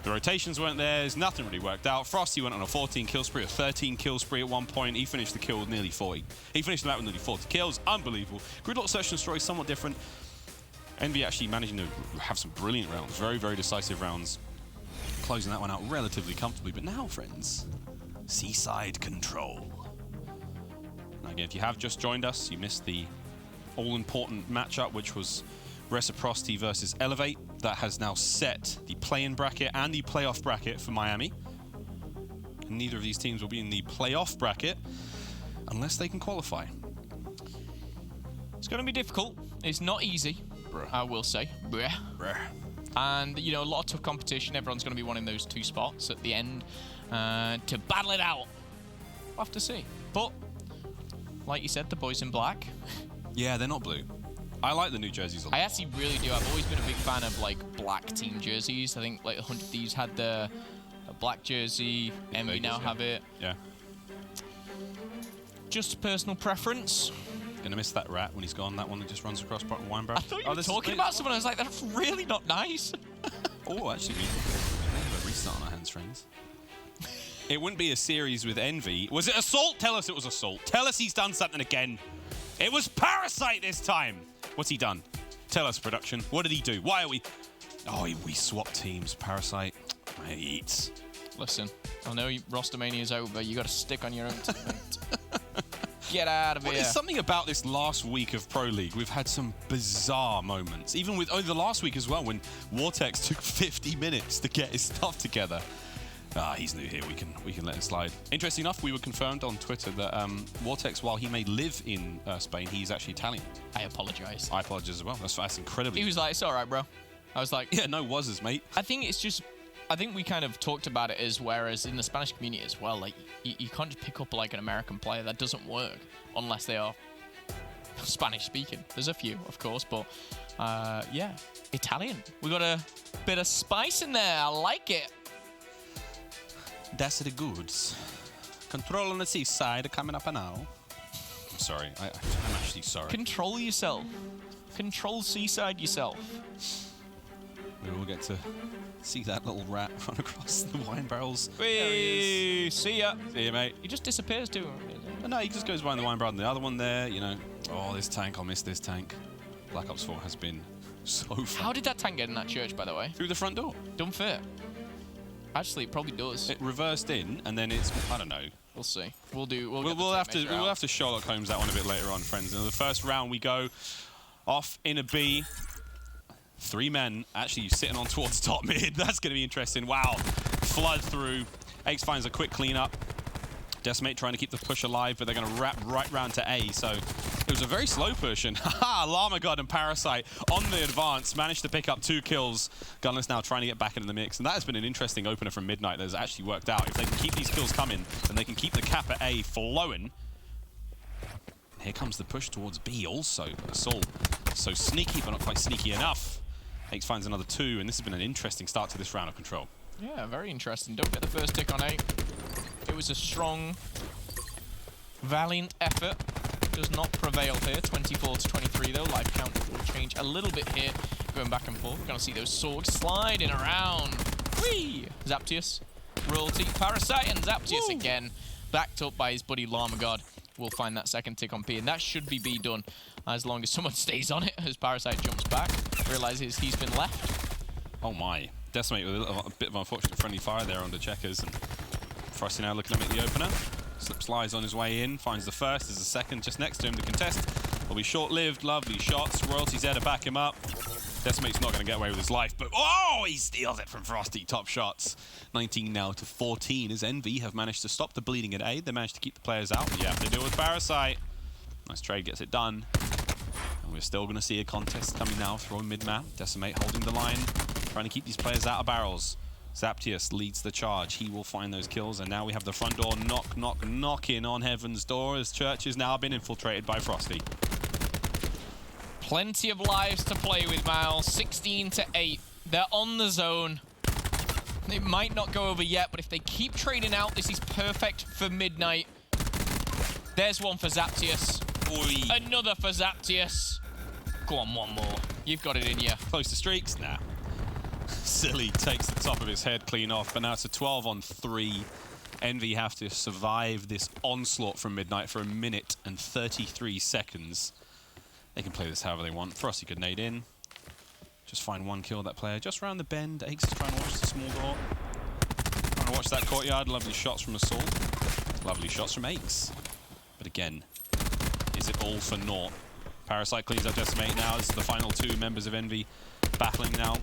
The rotations weren't there. Nothing really worked out. Frosty went on a 14 kill spree, a 13 kill spree at one point. He finished the kill with nearly 40. He finished the map with nearly 40 kills. Unbelievable. Gridlock Search and Destroy is somewhat different. Envy actually managing to have some brilliant rounds, very, very decisive rounds, closing that one out relatively comfortably. But now, friends, Seaside Control. Now, again, if you have just joined us, you missed the all-important matchup, which was Reciprocity versus Elevate. That has now set the play-in bracket and the playoff bracket for Miami. And neither of these teams will be in the playoff bracket unless they can qualify. It's going to be difficult. It's not easy, I will say. And, you know, a lot of tough competition. Everyone's going to be wanting those 2 spots at the end to battle it out. We'll have to see. But, like you said, the boys in black. Yeah, they're not blue. I like the new jerseys a lot. I actually really do. I've always been a big fan of, like, black team jerseys. I think, like, 100 Thieves had a black jersey. Envy now have it. Yeah. Just personal preference. Gonna miss that rat when he's gone. That one that just runs across wine barrel. I thought you were talking about someone. I was like, that's really not nice. Oh, actually, we have a restart on our hands, friends. It wouldn't be a series with Envy. Was it Assault? Tell us it was Assault. Tell us he's done something again. It was Parasite this time. What's he done? Tell us, production. What did he do? Why are we... Oh, we swapped teams. Parasite. Mate. Listen, I know Rostermania's over. You got to stick on your own teammate. Get out of here. There's something about this last week of Pro League. We've had some bizarre moments. Even with the last week as well, when Vortex took 50 minutes to get his stuff together. He's new here. We can let him slide. Interesting enough, we were confirmed on Twitter that Vortex, while he may live in Spain, he's actually Italian. I apologize. I apologize as well. That's incredibly. He was like, "It's all right, bro." I was like, "Yeah, no wuzzes, mate." I think we kind of talked about it as whereas in the Spanish community as well, like you can't just pick up like an American player. That doesn't work unless they are Spanish speaking. There's a few, of course, but yeah, Italian. We got a bit of spice in there. I like it. That's the goods. Control on the seaside coming up now. I'm sorry. I'm actually sorry. Control yourself. Control seaside yourself. We all get to see that little rat run across the wine barrels. Hey, see ya. See ya, mate. He just disappears too. No, he just goes behind the wine barrel and the other one there, you know. Oh, this tank, I'll miss this tank. Black Ops 4 has been so fun. How did that tank get in that church, by the way? Through the front door. Don't fit. Actually, it probably does. It reversed in, and then it's, I don't know. We'll see. We'll have to Sherlock Holmes that one a bit later on, friends. In the first round, we go off in a B. 3 men actually sitting on towards top mid. That's going to be interesting. Wow. Flood through. Ace finds a quick cleanup. Decimate trying to keep the push alive, but they're going to wrap right round to A. So it was a very slow push. And haha, Llama God and Parasite on the advance managed to pick up 2 kills. Gunless now trying to get back into the mix. And that has been an interesting opener from Midnight that has actually worked out. If they can keep these kills coming, then they can keep the cap at A flowing. Here comes the push towards B also. Assault so sneaky, but not quite sneaky enough. Ace finds another 2, and this has been an interesting start to this round of Control. Yeah, very interesting. Don't get the first tick on A. It was a strong, valiant effort. Does not prevail here. 24 to 23 though. Life count will change a little bit here. Going back and forth. We're going to see those swords sliding around. Whee! Zaptius, Royalty, Parasite, and Zaptius again. Backed up by his buddy Llama God. We'll find that second tick on P, and that should be B done as long as someone stays on it as Parasite jumps back. Realizes he's been left. Oh my. Decimate with a bit of unfortunate friendly fire there on the checkers. And Frosty now looking to make the opener. Slides on his way in, finds the first, there's a second just next to him. The contest will be short-lived. Lovely shots. Royalty's there to back him up. Decimate's not going to get away with his life, but oh, he steals it from Frosty. Top shots. 19 now to 14 as Envy have managed to stop the bleeding at A. They managed to keep the players out, but you have to deal with Parasite. Nice trade, gets it done. And we're still going to see a contest coming now, throwing mid-map. Decimate holding the line, trying to keep these players out of barrels. Zaptius leads the charge. He will find those kills, and now we have the front door knocking on Heaven's door as Church has now been infiltrated by Frosty. Plenty of lives to play with, Miles. 16 to 8. They're on the zone. It might not go over yet, but if they keep trading out, this is perfect for Midnight. There's one for Zaptius. Oi. Another for Zaptius. Go on, one more. You've got it in you. Close to streaks? Nah. Silly takes the top of his head clean off, but now it's a 12-on-3. Envy have to survive this onslaught from Midnight for 1 minute and 33 seconds. They can play this however they want. Frosty could nade in. Just find one kill that player. Just around the bend. Aches is trying to watch the small door. Trying to watch that courtyard. Lovely shots from Assault. Lovely shots from Aches. But again, is it all for naught? Parasite cleans up Decimate now. This is the final 2 members of Envy battling now.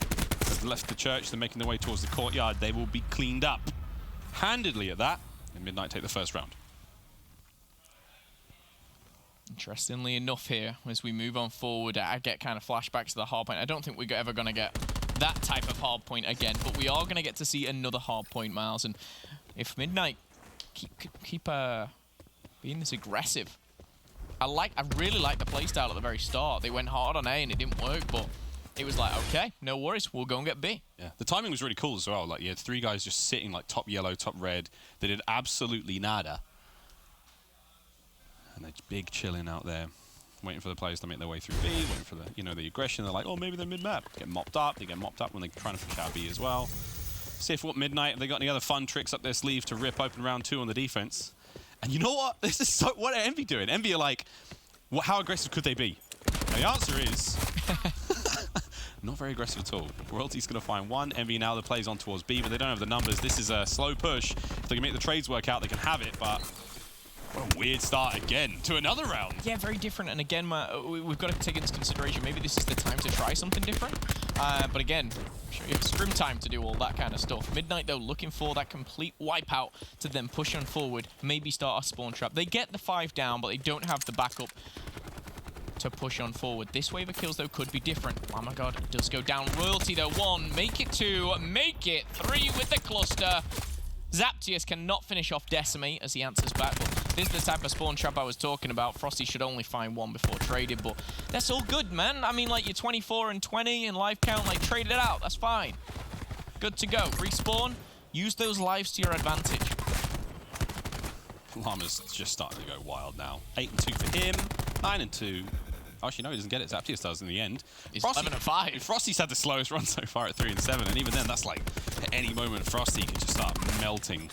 They've left the church. They're making their way towards the courtyard. They will be cleaned up handedly at that. And Midnight take the first round. Interestingly enough here, as we move on forward, I get kind of flashbacks to the Hardpoint. I don't think we're ever going to get that type of Hardpoint again, but we are going to get to see another Hardpoint, Miles. And if Midnight keep being this aggressive, I really like the playstyle at the very start. They went hard on A and it didn't work, but it was like, okay, no worries, we'll go and get B. Yeah, the timing was really cool as well. Like, you had 3 guys just sitting like top yellow, top red. They did absolutely nada. And they're big chilling out there, waiting for the players to make their way through B, waiting for the, you know, the aggression. They're like, oh, maybe they're mid-map. Get mopped up. They get mopped up when they're trying to push out B as well. See if what Midnight, have they got any other fun tricks up their sleeve to rip open round 2 on the defense? And you know what? This is so, what are Envy doing? Envy are like, how aggressive could they be? And the answer is not very aggressive at all. Royalty's going to find one. Envy now the plays on towards B, but they don't have the numbers. This is a slow push. If they can make the trades work out, they can have it, but what a weird start again to another round. Yeah, very different. And again, we've got to take into consideration, maybe this is the time to try something different. But again, it's scrim time to do all that kind of stuff. Midnight, though, looking for that complete wipeout to then push on forward, maybe start a spawn trap. They get the 5 down, but they don't have the backup to push on forward. This wave of kills, though, could be different. Oh my god, it does go down. Royalty, though, 1, make it 2, make it 3 with the cluster. Zaptius cannot finish off Decimate as he answers back, but this is the type of spawn trap I was talking about. Frosty should only find 1 before trading, but that's all good, man. I mean, like, you're 24 and 20 in life count, like, trade it out. That's fine. Good to go. Respawn. Use those lives to your advantage. Llama's just starting to go wild now. 8 and 2 for him. 9 and 2. Actually, no, he doesn't get it. Zaptius does in the end. He's 11 and 5. Frosty's had the slowest run so far at 3 and 7, and even then, that's like, at any moment, Frosty can just start melting.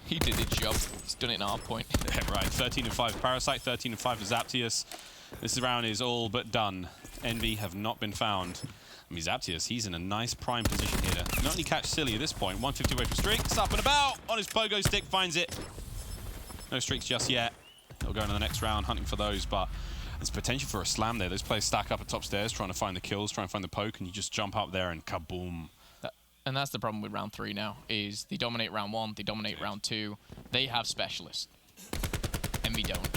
He did his job. He's done it in Hardpoint. Yeah, right. 13 and 5 Parasite, 13 and 5 for Zaptius. This round is all but done. Envy have not been found. I mean, Zaptius, he's in a nice prime position here. Not only catch Silly at this point, 150 away from streaks, up and about, on his pogo stick, finds it. No streaks just yet. He'll go into the next round, hunting for those, but there's potential for a slam there. Those players stack up at top stairs, trying to find the kills, trying to find the poke, and you just jump up there and kaboom. And that's the problem with round 3 now, is they dominate round 1, they dominate round 2. They have specialists. Envy don't.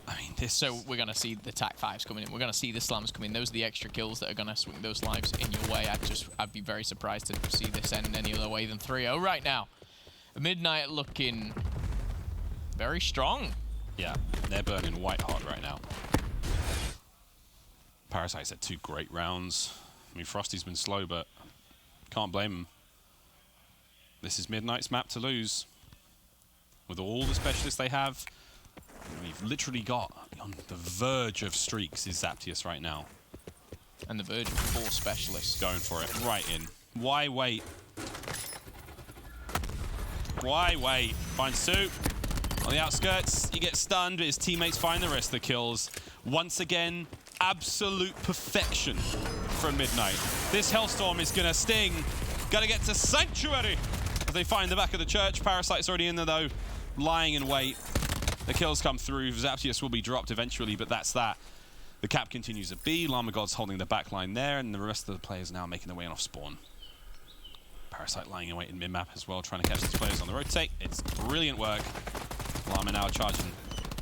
I mean, this... So we're going to see the TAC 5s coming in. We're going to see the slams come in. Those are the extra kills that are going to swing those lives in your way. I'd be very surprised to see this end any other way than 3-0 right now. Midnight looking very strong. Yeah, they're burning white hot right now. Parasite's had 2 great rounds. I mean, Frosty's been slow, but can't blame him. This is Midnight's map to lose. With all the specialists they have, we've literally got on the verge of streaks is Zaptius right now. And the verge of 4 specialists. Going for it, right in. Why wait? Why wait? Finds Soup. On the outskirts, he gets stunned, but his teammates find the rest of the kills. Once again, absolute perfection from Midnight. This Hellstorm is gonna sting. Gotta get to Sanctuary as they find the back of the church. Parasite's already in there though, lying in wait. The kills come through. Zaptius will be dropped eventually, but that's that. The cap continues at B. Llama God's holding the back line there, and the rest of the players now making their way off spawn. Parasite lying in wait in mid-map as well, trying to catch these players on the rotate. It's brilliant work. Llama now charging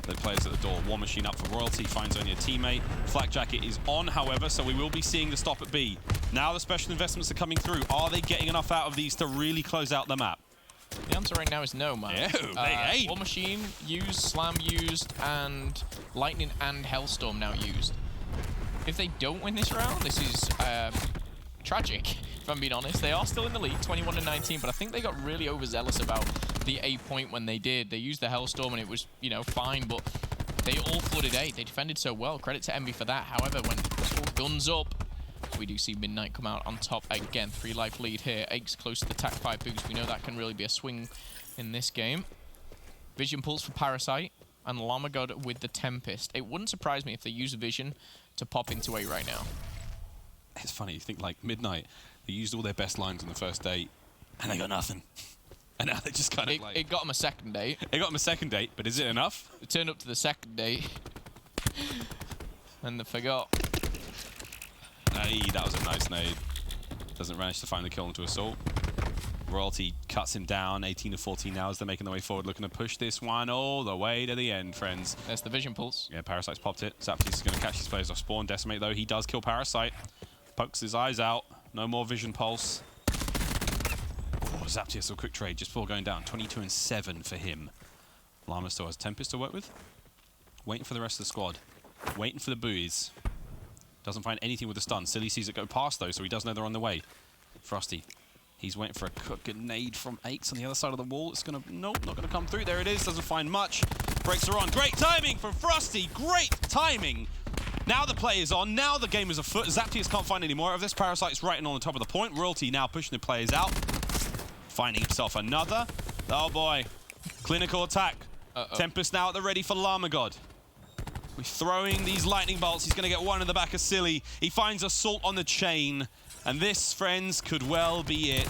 the players at the door. War Machine up for Royalty, finds only a teammate. Flak Jacket is on, however, so we will be seeing the stop at B. Now the special investments are coming through. Are they getting enough out of these to really close out the map? The answer right now is no, man. Yeah, War Machine used, Slam used, and Lightning and Hellstorm now used. If they don't win this round, this is tragic, if I'm being honest. They are still in the lead, 21-19, but I think they got really overzealous about the A point when they did. They used the Hellstorm and it was, you know, fine, but they all flooded A. They defended so well. Credit to Envy for that. However, when guns up, we do see Midnight come out on top again. 3 life lead here. Aches close to the TAC 5 boost. We know that can really be a swing in this game. Vision pulse for Parasite and Llama God with the Tempest. It wouldn't surprise me if they use Vision to pop into A right now. It's funny, you think like Midnight, they used all their best lines on the first date, and they got nothing. And now they just kind of like... It got them a second date. It got them a second date, but is it enough? They turned up to the second date, and they forgot. Hey, that was a nice nade. Doesn't manage to find the kill into Assault. Royalty cuts him down, 18 to 14 now as they're making their way forward, looking to push this one all the way to the end, friends. There's the Vision pulse. Yeah, Parasite's popped it. Zaptis is going to catch these players off spawn. Decimate, though, he does kill Parasite. Pokes his eyes out. No more Vision pulse. Oh, Zaptis, a quick trade just before going down. 22 and 7 for him. Llama still has Tempest to work with. Waiting for the rest of the squad. Waiting for the buoys. Doesn't find anything with the stun. Silly sees it go past, though, so he does know they're on the way. Frosty. He's waiting for a cook grenade from Aches on the other side of the wall. It's going to... Nope, not going to come through. There it is. Doesn't find much. Breaks are on. Great timing from Frosty. Great timing. Now the play is on. Now the game is afoot. Zaptius can't find any more of this. Parasite's right on the top of the point. Royalty now pushing the players out. Finding himself another. Oh, boy. Clinical attack. Tempest now at the ready for Llama God. We're throwing these lightning bolts. He's going to get one in the back of Silly. He finds Assault on the chain. And this, friends, could well be it.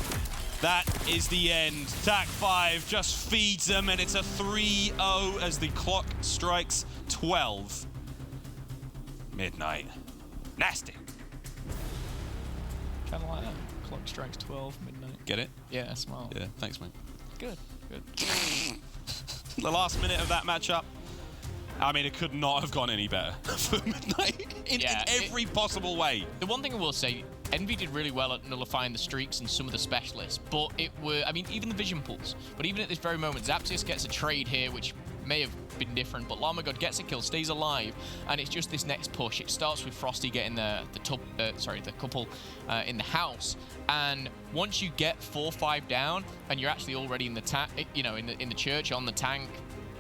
That is the end. TAC 5 just feeds them, and it's a 3-0 as the clock strikes 12. Midnight. Nasty. Kind of like that. Clock strikes 12, midnight. Get it? Yeah, smart. Yeah, thanks, mate. Good, good. The last minute of that matchup, I mean, it could not have gone any better for Midnight in every possible way. The one thing I will say, Envy did really well at nullifying the streaks and some of the specialists, but it were, I mean, even the Vision pulse. But even at this very moment, Zaptius gets a trade here, which may have been different, but Llama God gets a kill, stays alive, and it's just this next push. It starts with Frosty getting the couple in the house, and once you get 4-5 down, and you're actually already in the in the church on the tank.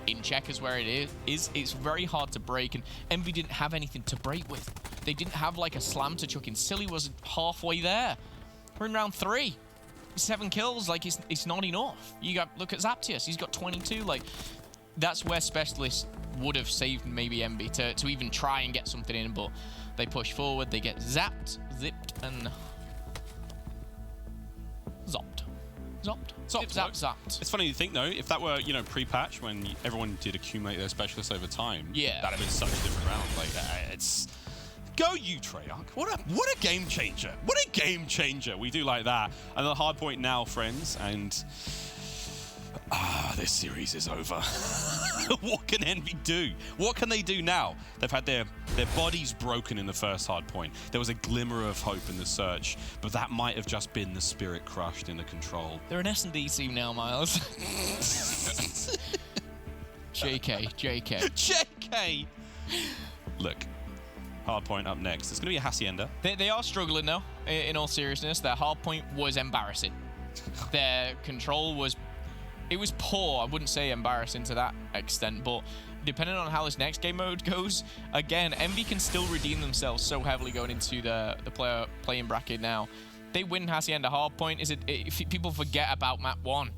In checkers where it is, it's very hard to break, and Envy didn't have anything to break with. They didn't have like a slam to chuck in. Silly was halfway there. We're in round 3. 7 kills, like it's not enough. You got look at Zaptius, he's got 22. Like that's where specialists would have saved maybe Envy to even try and get something in, but they push forward, they get zipped, and zopped. Zopped. It's funny to think, though, if that were, pre-patch, when everyone did accumulate their specialists over time, that'd have been such a different round. Like, it's... Go you, Treyarch. What a game changer. What a game changer. We do like that. And the hard point now, friends, and... this series is over. What can Envy do? What can they do now? They've had their bodies broken in the first hard point. There was a glimmer of hope in the search, but that might have just been the spirit crushed in the control. They're an S&D team now, Miles. JK. Look, hard point up next. It's going to be a Hacienda. They are struggling, though, in all seriousness. Their hard point was embarrassing. Their control was... It was poor. I wouldn't say embarrassing to that extent, but depending on how this next game mode goes, again, Envy can still redeem themselves so heavily going into the playing bracket now. They win Hacienda Hardpoint. If people forget about map 1.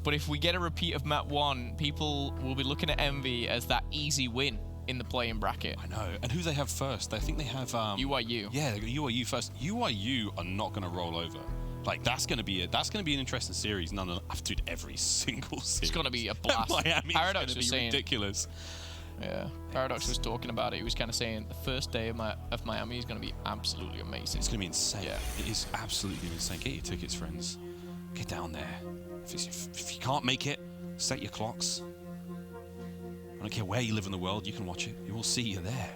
But if we get a repeat of map 1, people will be looking at Envy as that easy win in the playing bracket. I know. And who they have first? I think they have... UIU. Yeah, they got UIU first. UIU are not going to roll over. Like, that's going to be an interesting series. Dude, every single series. It's going to be a blast. Miami's Paradox was saying ridiculous. Yeah, Paradox was talking about it. He was kind of saying the first day of Miami is going to be absolutely amazing. It's going to be insane. Yeah. It is absolutely insane. Get your tickets, friends. Get down there. If you can't make it, set your clocks. I don't care where you live in the world, you can watch it. You will see you're there.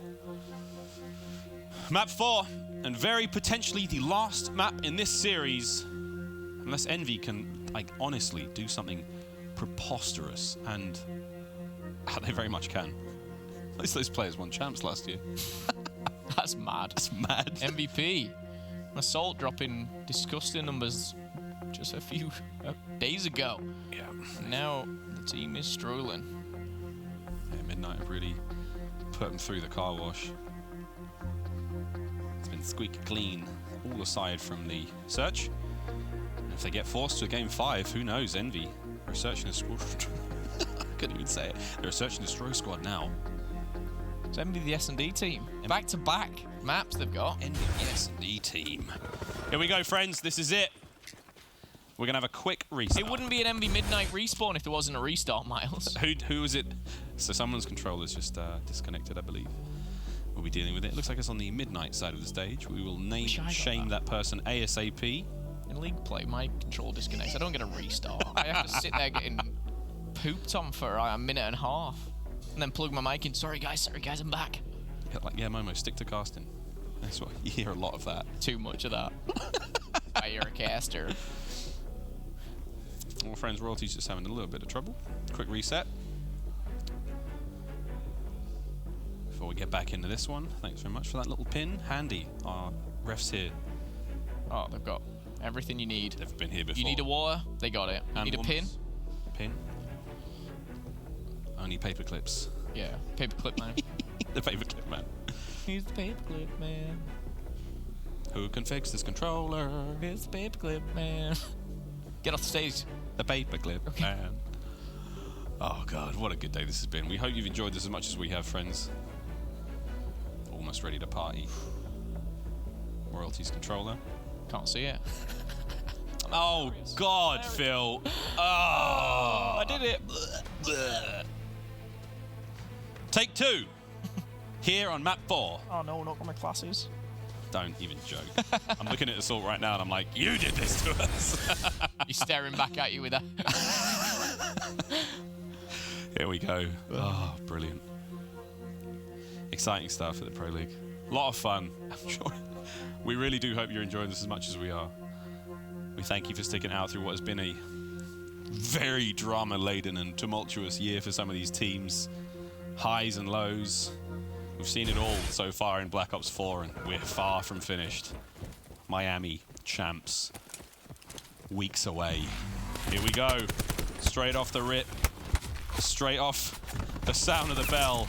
Map 4. And very potentially the last map in this series, unless Envy can, honestly do something preposterous, and they very much can. At least those players won champs last year. That's mad. That's mad. MVP. Assault dropping disgusting numbers just a few days ago. Yeah. And now the team is struggling. Yeah, Midnight have really put them through the car wash. It's been squeaky clean, all aside from the search. And if they get forced to a game 5, who knows? Envy. They're a search and destroy. I couldn't even say it. They're a search and destroy squad now. It's Envy the S&D team. Back-to-back maps they've got. Envy the S&D team. Here we go, friends. This is it. We're going to have a quick restart. It wouldn't be an Envy Midnight respawn if there wasn't a restart, Miles. Who is it? So someone's controller's just disconnected, I believe. We'll be dealing with it. It looks like it's on the Midnight side of the stage. We will name and shame that person ASAP. In league play, my controller disconnects. I don't get a restart. I have to sit there getting pooped on for a minute and a half. And then plug my mic in. Sorry guys, I'm back. Like, yeah, Momo, stick to casting. That's what you hear a lot of that. Too much of that. You're a caster. Well, friends, Royalty's just having a little bit of trouble. Quick reset. Before we get back into this one, thanks very much for that little pin. Handy, our refs here. Oh, they've got everything you need. They've been here before. You need a water, they got it. You need a pin? Pin. Only paper clips. Yeah, paperclip man. The paperclip man. He's the paperclip man. Who can fix this controller? He's the paperclip man. Get off the stage. The paperclip man. Oh god, what a good day this has been. We hope you've enjoyed this as much as we have, friends. Almost ready to party. Royalty's controller. Can't see it. Oh god, Phil. Oh, I did it. Take 2. Here on map 4. Oh no, not got my classes. Don't even joke. I'm looking at Assault right now and I'm like, you did this to us. He's staring back at you with that. Here we go. Oh, brilliant. Exciting stuff at the Pro League. A lot of fun. I'm sure. We really do hope you're enjoying this as much as we are. We thank you for sticking out through what has been a very drama-laden and tumultuous year for some of these teams. Highs and lows. We've seen it all so far in Black Ops 4, and we're far from finished. Miami champs. Weeks away. Here we go. Straight off the rip. Straight off the sound of the bell.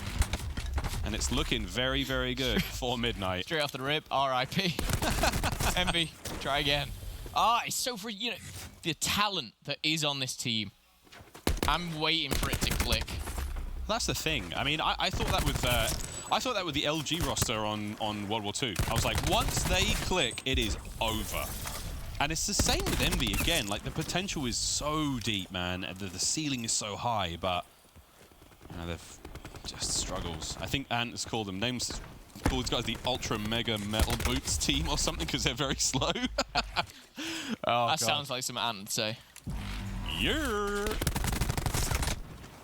And it's looking very, very good for Midnight. Straight off the rip, R.I.P. Envy, try again. Ah, it's so free, you know, the talent that is on this team. I'm waiting for it to click. That's the thing. I mean, I thought that with the LG roster on World War II. I was like, once they click, it is over. And it's the same with Envy again. Like, the potential is so deep, man. The ceiling is so high, but you know, they've just struggles. I think Ant has called them names. Called these guys the Ultra Mega Metal Boots team or something because they're very slow. Oh, that sounds like some Ant would say. Yeah.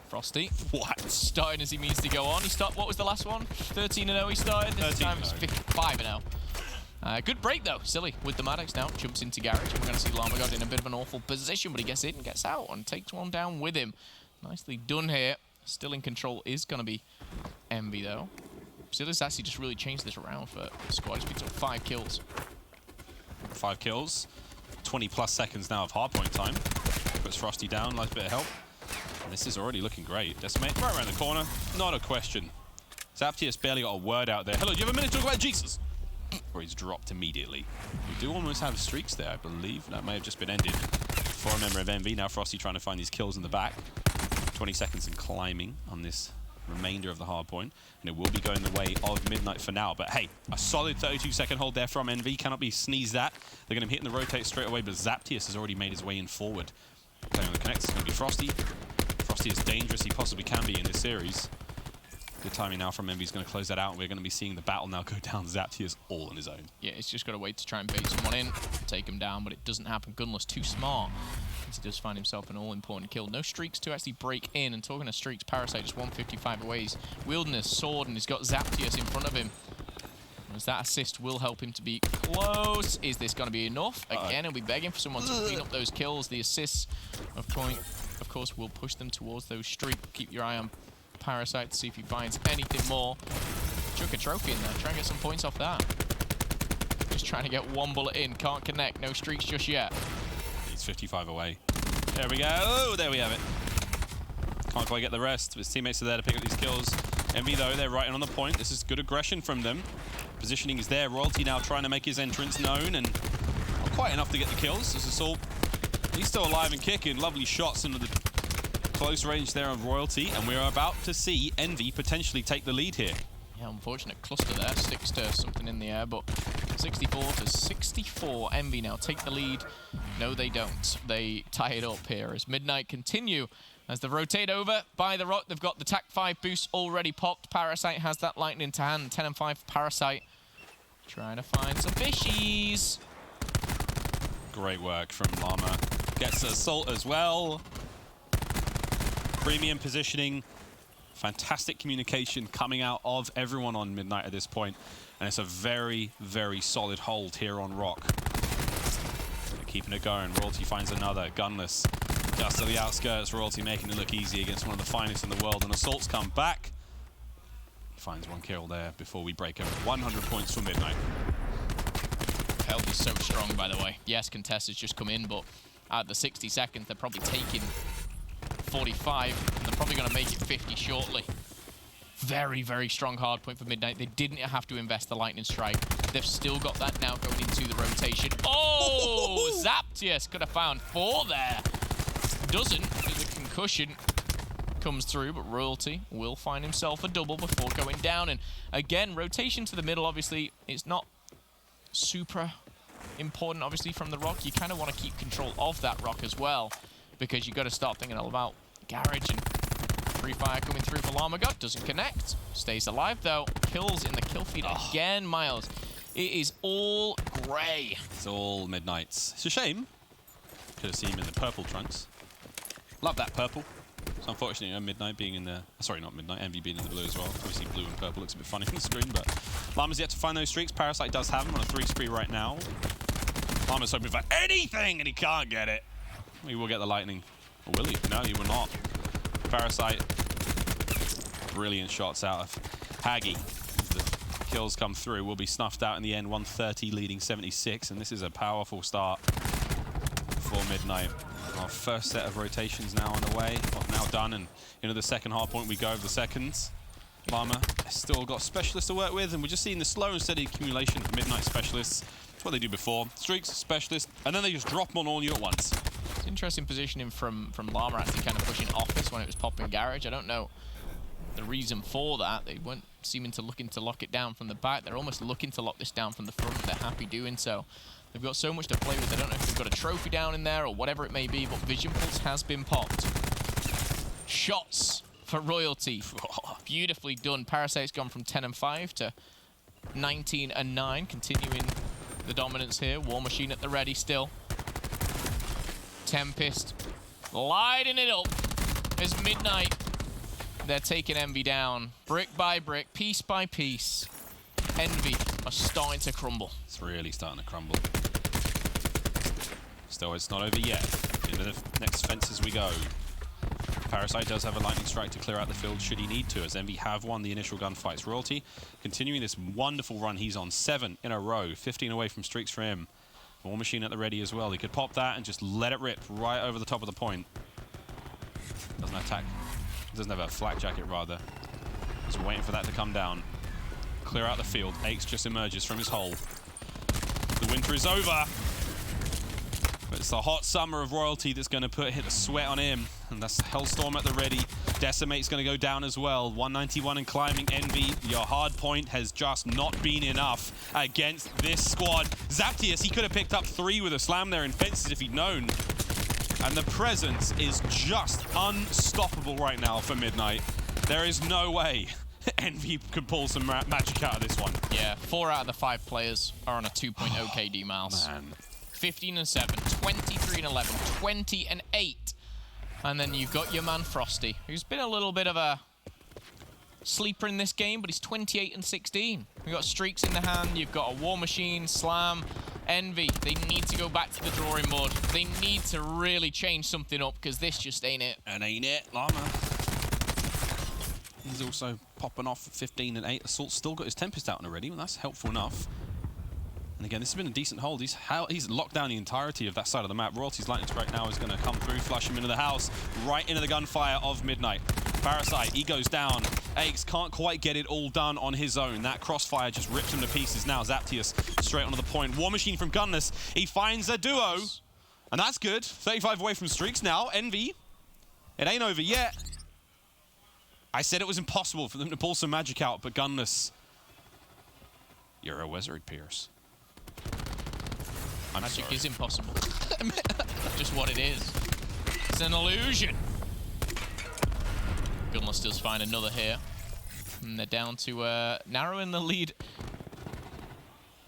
Frosty. What? Starting as he means to go on. What was the last one? 13-0 he started. This time it's 5-0. Good break though, Silly with the Maddox now. Jumps into Garage and we're going to see Lamagod in a bit of an awful position, but he gets in and gets out and takes one down with him. Nicely done here. Still in control is going to be Envy though. Silly's actually just really changed this around for the squad. He's picked up 5 kills. 5 kills. 20+ seconds now of hardpoint time. Puts Frosty down, nice bit of help. And this is already looking great. Decimate right around the corner. Not a question. Zaptius barely got a word out there. Hello, do you have a minute to talk about Jesus? Or he's dropped immediately. We do almost have streaks there, I believe. That may have just been ended for a member of Envy. Now Frosty trying to find these kills in the back. 20 seconds and climbing on this remainder of the hard point. And it will be going the way of Midnight for now. But hey, a solid 32-second hold there from Envy. Cannot be sneezed at. They're going to be hitting the rotate straight away, but Zaptius has already made his way in forward. Playing on the connect, it's going to be Frosty. Frosty as dangerous he possibly can be in this series. Good timing now from Envy. He's going to close that out. We're going to be seeing the battle now go down. Zaptius all on his own. Yeah, he's just got to wait to try and bait someone in, take him down, but it doesn't happen. Gunless too smart. He does find himself an all-important kill. No streaks to actually break in. And talking of streaks, Parasite just 155 away. He's wielding his sword and he's got Zaptius in front of him. As that assist will help him to be close. Is this going to be enough? Again, he'll be begging for someone to clean up those kills. The assists, of course, will push them towards those streaks. Keep your eye on Parasite to see if he finds anything more. Chuck a trophy in there. Try and get some points off that. Just trying to get one bullet in. Can't connect. No streaks just yet. He's 55 away. There we go. Oh, there we have it. Can't quite get the rest. His teammates are there to pick up these kills. Envy, though, they're right on the point. This is good aggression from them. Positioning is there. Royalty now trying to make his entrance known, and not quite enough to get the kills. This is all. He's still alive and kicking. Lovely shots into the close range there of Royalty, and we're about to see Envy potentially take the lead here. Yeah, unfortunate cluster there. Sticks to something in the air, but 64 to 64. Envy now take the lead. No, they don't. They tie it up here as Midnight continue. As they rotate over by the rock, they've got the TAC 5 boost already popped. Parasite has that lightning to hand. 10 and 5 for Parasite. Trying to find some fishies. Great work from Llama. Gets the assault as well. Premium positioning. Fantastic communication coming out of everyone on Midnight at this point. And it's a very, very solid hold here on Rock. They're keeping it going. Royalty finds another. Gunless. Just to the outskirts. Royalty making it look easy against one of the finest in the world. And Assault's come back. He finds one kill there before we break over 100 points for Midnight. Health is so strong, by the way. Yes, contest has just come in, but at the 60 seconds, they're probably taking 45. And they're probably going to make it 50 shortly. Very, very strong hard point for Midnight. They didn't have to invest the lightning strike. They've still got that now going into the rotation. Oh, Zaptius could have found 4 there. Doesn't, because the concussion comes through, but Royalty will find himself a double before going down. And again, rotation to the middle, obviously, it's not super important, obviously, from the rock. You kind of want to keep control of that rock as well, because you've got to start thinking all about Garage. And free fire coming through for Llama God. Doesn't connect. Stays alive, though. Kills in the kill feed again, Miles. It is all grey. It's all Midnights. It's a shame. Could have seen him in the purple trunks. Love that purple. It's unfortunate, Midnight being in the... Sorry, not Midnight. Envy being in the blue as well. Obviously, blue and purple looks a bit funny on the screen, but Llama's yet to find those streaks. Parasite does have them on a 3 spree right now. Llama's hoping for anything, and he can't get it. He will get the lightning. Or will he? No, he will not. Parasite. Brilliant shots out of Haggy. The kills come through. Will be snuffed out in the end. 130 leading 76, and this is a powerful start for Midnight. Our first set of rotations now on the way, well, now done, and into the second hard point we go over the seconds. Llama has still got specialists to work with, and we're just seeing the slow and steady accumulation of Midnight specialists. That's what they do before. Streaks, specialists, and then they just drop them on you at once. It's interesting positioning from Llama, actually kind of pushing Office when it was popping Garage. I don't know the reason for that. They weren't seeming to looking to lock it down from the back. They're almost looking to lock this down from the front. They're happy doing so. They've got so much to play with. I don't know if they've got a trophy down in there or whatever it may be, but Vision Pulse has been popped. Shots for Royalty. Beautifully done. Parasite's gone from 10 and 5 to 19 and 9, continuing the dominance here. War Machine at the ready still. Tempest lighting it up as Midnight. They're taking Envy down brick by brick, piece by piece. Envy are starting to crumble. It's really starting to crumble. Still, it's not over yet. Into the next fence as we go. Parasite does have a lightning strike to clear out the field should he need to, as Envy have won the initial gunfights. Royalty continuing this wonderful run. He's on 7 in a row, 15 away from streaks for him. War Machine at the ready as well. He could pop that and just let it rip right over the top of the point. Doesn't attack. Doesn't have a flak jacket, rather. Just waiting for that to come down. Clear out the field. Aches just emerges from his hole. The winter is over. But it's the hot summer of Royalty that's going to hit the sweat on him. And that's Hellstorm at the ready. Decimate's going to go down as well. 191 and climbing. Envy, your hard point has just not been enough against this squad. Zaptius, he could have picked up 3 with a slam there in fences if he'd known. And the presence is just unstoppable right now for Midnight. There is no way Envy could pull some magic out of this one. Yeah, 4 out of the 5 players are on a 2.0 KD, Miles. Man. 15 and 7, 23 and 11, 20 and 8. And then you've got your man Frosty, who's been a little bit of a sleeper in this game, but he's 28 and 16. You've got streaks in the hand, you've got a War Machine, Slam, Envy. They need to go back to the drawing board. They need to really change something up, because this just ain't it. And ain't it, Llama. He's also popping off 15 and 8. Assault's still got his Tempest out already, well, that's helpful enough. And again, this has been a decent hold. He's locked down the entirety of that side of the map. Royalty's lightning strike now is going to come through, flush him into the house, right into the gunfire of Midnight. Parasite, he goes down. Aegis can't quite get it all done on his own. That crossfire just rips him to pieces now. Zaptius straight onto the point. War Machine from Gunless. He finds a duo. And that's good. 35 away from streaks now. Envy. It ain't over yet. I said it was impossible for them to pull some magic out, but Gunless, you're a wizard, Pierce. Magic is impossible. Just what it is. It's an illusion. Gunless does find another here. And they're down to narrowing the lead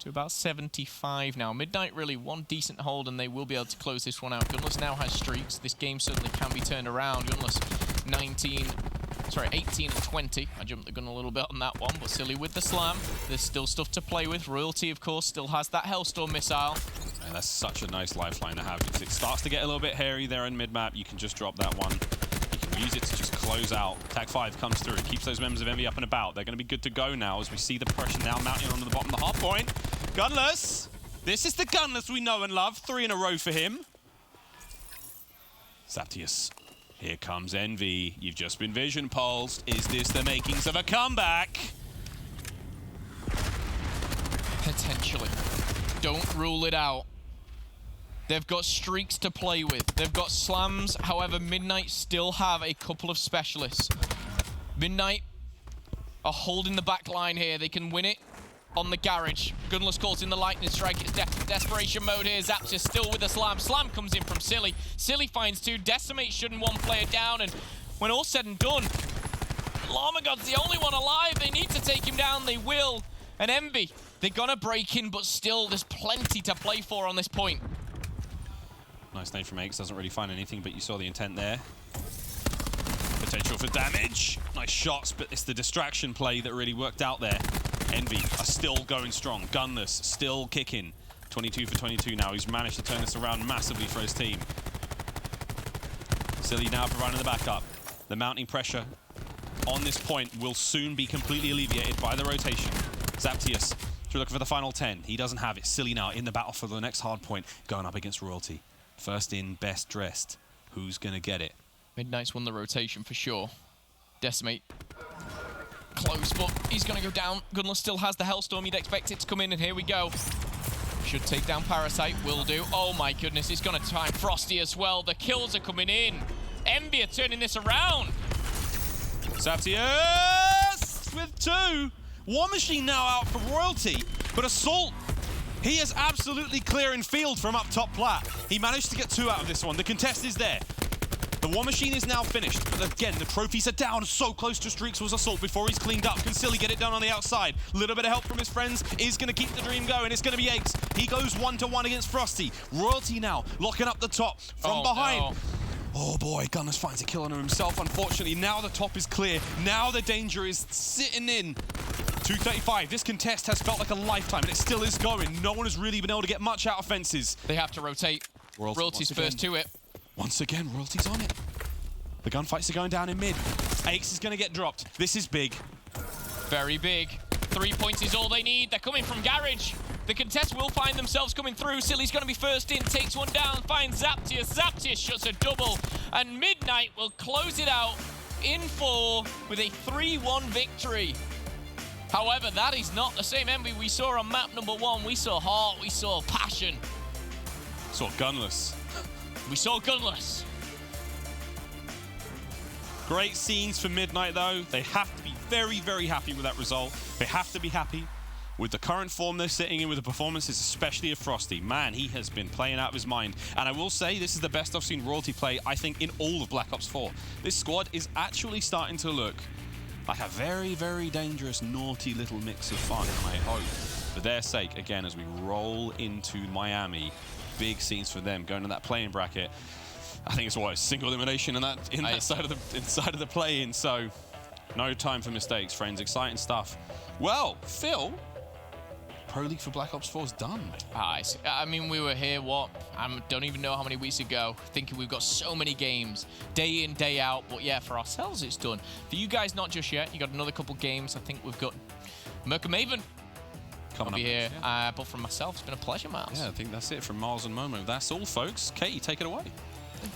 to about 75 now. Midnight really one decent hold and they will be able to close this one out. Gunless now has streaks. This game certainly can be turned around. Gunless 18 and 20. I jumped the gun a little bit on that one, but Silly with the slam. There's still stuff to play with. Royalty, of course, still has that Hellstorm missile. And that's such a nice lifeline to have. If it starts to get a little bit hairy there in mid-map, you can just drop that one. You can use it to just close out. Tag 5 comes through, keeps those members of Envy up and about. They're going to be good to go now as we see the pressure now mounting onto the bottom of the Hardpoint. Gunless! This is the Gunless we know and love. 3 in a row for him. Zaptius. Here comes Envy. You've just been vision pulsed. Is this the makings of a comeback? Potentially. Don't rule it out. They've got streaks to play with. They've got slams. However, Midnight still have a couple of specialists. Midnight are holding the back line here. They can win it on the garage. Gunless calls in the lightning strike. It's desperation mode here. Zaptius still with the slam. Slam comes in from Silly. Silly finds 2. Decimate shouldn't one player down. And when all's said and done, Llamagod's the only one alive. They need to take him down. They will. And Envy, they're gonna break in, but still there's plenty to play for on this point. Nice nade from Aegis. Doesn't really find anything, but you saw the intent there. Potential for damage. Nice shots, but it's the distraction play that really worked out there. Envy are still going strong. Gunless still kicking. 22 for 22 now. He's managed to turn this around massively for his team. Silly now providing the backup. The mounting pressure on this point will soon be completely alleviated by the rotation. Zaptius, looking for the final 10. He doesn't have it. Silly now in the battle for the next hard point, going up against Royalty. First in, best dressed. Who's going to get it? Midnight's won the rotation for sure. Decimate. Close, but he's going to go down. Gunless still has the Hellstorm. You'd expect it to come in, and here we go. Should take down Parasite. Will do. Oh my goodness, it's going to time Frosty as well. The kills are coming in. Envy are turning this around. Zaptius with 2. War Machine now out for Royalty, but Assault, he is absolutely clearing field from up top plat. He managed to get 2 out of this one. The contest is there. The War Machine is now finished, but again, the trophies are down. So close to streaks was Assault before he's cleaned up. Can Silly get it done on the outside? A little bit of help from his friends is going to keep the dream going. It's going to be Aegis. He goes 1-to-1 against Frosty. Royalty now locking up the top from behind. No. Oh boy, Gunless finds a kill on himself. Unfortunately, now the top is clear. Now the danger is sitting in. 2:35. This contest has felt like a lifetime, and it still is going. No one has really been able to get much out of fences. They have to rotate. Royalty's first to it. Once again, Royalty's on it. The gunfights are going down in mid. Aegis is going to get dropped. This is big. Very big. 3 points is all they need. They're coming from garage. The contest will find themselves coming through. Silly's going to be first in, takes one down, finds Zaptius. Zaptius shuts a double, and Midnight will close it out in 4 with a 3-1 victory. However, that is not the same Envy we saw on map number 1. We saw heart, we saw passion. Saw Gunless. We saw Gunless. Great scenes for Midnight, though. They have to be very, very happy with that result. They have to be happy with the current form they're sitting in, with the performances, especially of Frosty. Man, he has been playing out of his mind. And I will say, this is the best I've seen Royalty play, I think, in all of Black Ops 4. This squad is actually starting to look like a very, very dangerous, naughty little mix of fun. And I hope, for their sake, again, as we roll into Miami, big scenes for them, going to that play-in bracket. I think it's what, a single elimination in that side of the play-in. So, no time for mistakes, friends. Exciting stuff. Well, Phil, Pro League for Black Ops 4 is done. I mean, we were here, I don't even know how many weeks ago, thinking we've got so many games, day in, day out. But yeah, for ourselves, it's done. For you guys, not just yet. You got another couple games. I think we've got Merc and Maven. coming I'll be up here. next, yeah. But from myself, it's been a pleasure, Miles. Yeah, I think that's it from Miles and Momo. That's all, folks. Katie, take it away.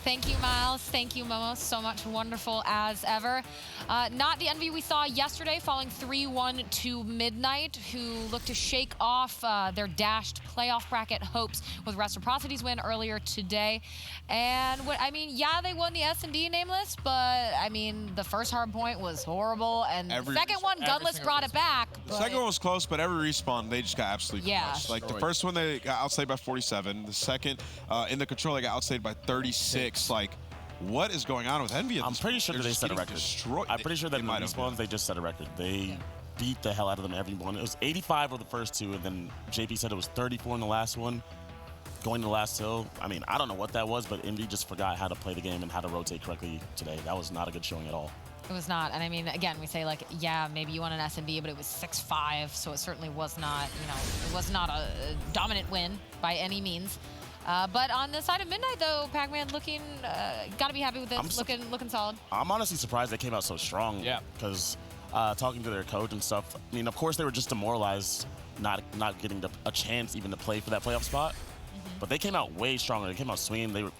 Thank you, Miles. Thank you, Momo. So much wonderful as ever. Not the envy we saw yesterday, falling 3-1 to Midnight, who looked to shake off their dashed playoff bracket hopes with Reciprocity's win earlier today. And I mean, yeah, they won the S&D nameless, but I mean, the first Hardpoint was horrible, and the second one, Gunless brought it back. The second one was close, but every respawn, they just got absolutely crushed. Like the first one, they got outplayed by 47. The second, in the control, they got outplayed by 36. Like, what is going on with Envy? I'm pretty sure that they set a record. I'm pretty sure that in the respawns, they just set a record. They beat the hell out of them every one. It was 85 for the first two, and then JP said it was 34 in the last one. Going to the last hill, I mean, I don't know what that was, but Envy just forgot how to play the game and how to rotate correctly today. That was not a good showing at all. It was not. And I mean, again, we say, like, yeah, maybe you won an S&D, but it was 6-5, so it certainly was not, you know, it was not a dominant win by any means. But on the side of Midnight, though, Pac-Man looking, got to be happy with this, looking solid. I'm honestly surprised they came out so strong. Yeah. Because talking to their coach and stuff, I mean, of course they were just demoralized, not getting a chance even to play for that playoff spot. But they came out way stronger. They came out swinging.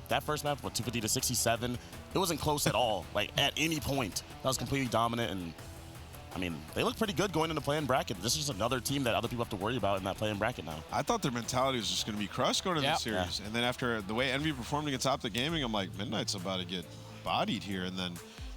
That first map, what, 250 to 67, it wasn't close at all. Like, at any point, that was completely dominant. And I mean, they look pretty good going into the play-in bracket. This is another team that other people have to worry about in that play-in bracket now. I thought their mentality was just going to be crushed going into the series. And then after the way Envy performed against Optic Gaming, I'm like, Midnight's about to get bodied here. And then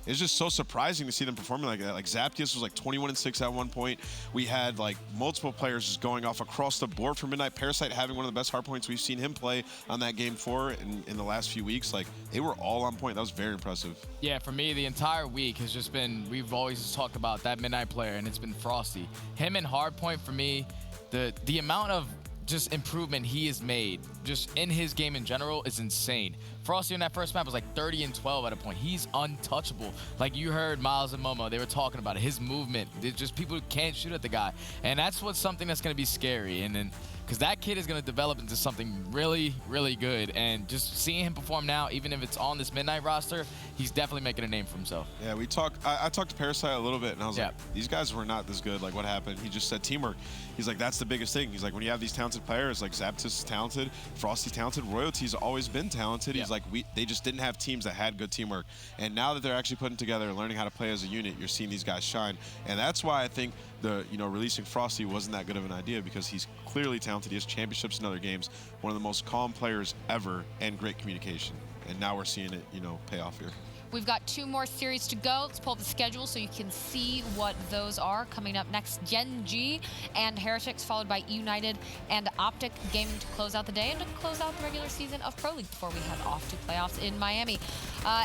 it's just so surprising to see them performing like that. Like Zaptius was like 21-6 at one point. We had like multiple players just going off across the board for Midnight. Parasite having one of the best hardpoints we've seen him play on that game 4 in the last few weeks. Like they were all on point. That was very impressive. Yeah, for me, the entire week has just been, we've always just talked about that Midnight player, and it's been Frosty. Him and Hardpoint, for me, the amount of just improvement he has made just in his game in general is insane. Frosty in that first map was like 30-12 at a point. He's untouchable. Like you heard Miles and Momo, they were talking about it. His movement, just people can't shoot at the guy. And that's what's something that's going to be scary. And then, because that kid is going to develop into something really, really good. And just seeing him perform now, even if it's on this Midnight roster, he's definitely making a name for himself. Yeah, I talked to Parasite a little bit, and I was like, these guys were not this good. Like, what happened? He just said teamwork. He's like, that's the biggest thing. He's like, when you have these talented players, like Zaptis is talented, Frosty's talented, Royalty's always been talented. He's like, they just didn't have teams that had good teamwork. And now that they're actually putting together, learning how to play as a unit, you're seeing these guys shine. And that's why I think releasing Frosty wasn't that good of an idea, because he's clearly talented. He has championships in other games, one of the most calm players ever, and great communication. And now we're seeing it, pay off here. We've got 2 more series to go. Let's pull up the schedule so you can see what those are. Coming up next, Gen G and Heretics, followed by United and Optic Gaming to close out the day and to close out the regular season of Pro League before we head off to playoffs in Miami.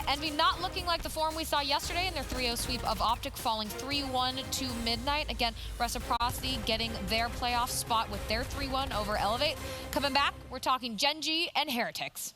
Envy not looking like the form we saw yesterday in their 3-0 sweep of Optic, falling 3-1 to Midnight. Again, Reciprocity getting their playoff spot with their 3-1 over Elevate. Coming back, we're talking Gen G and Heretics.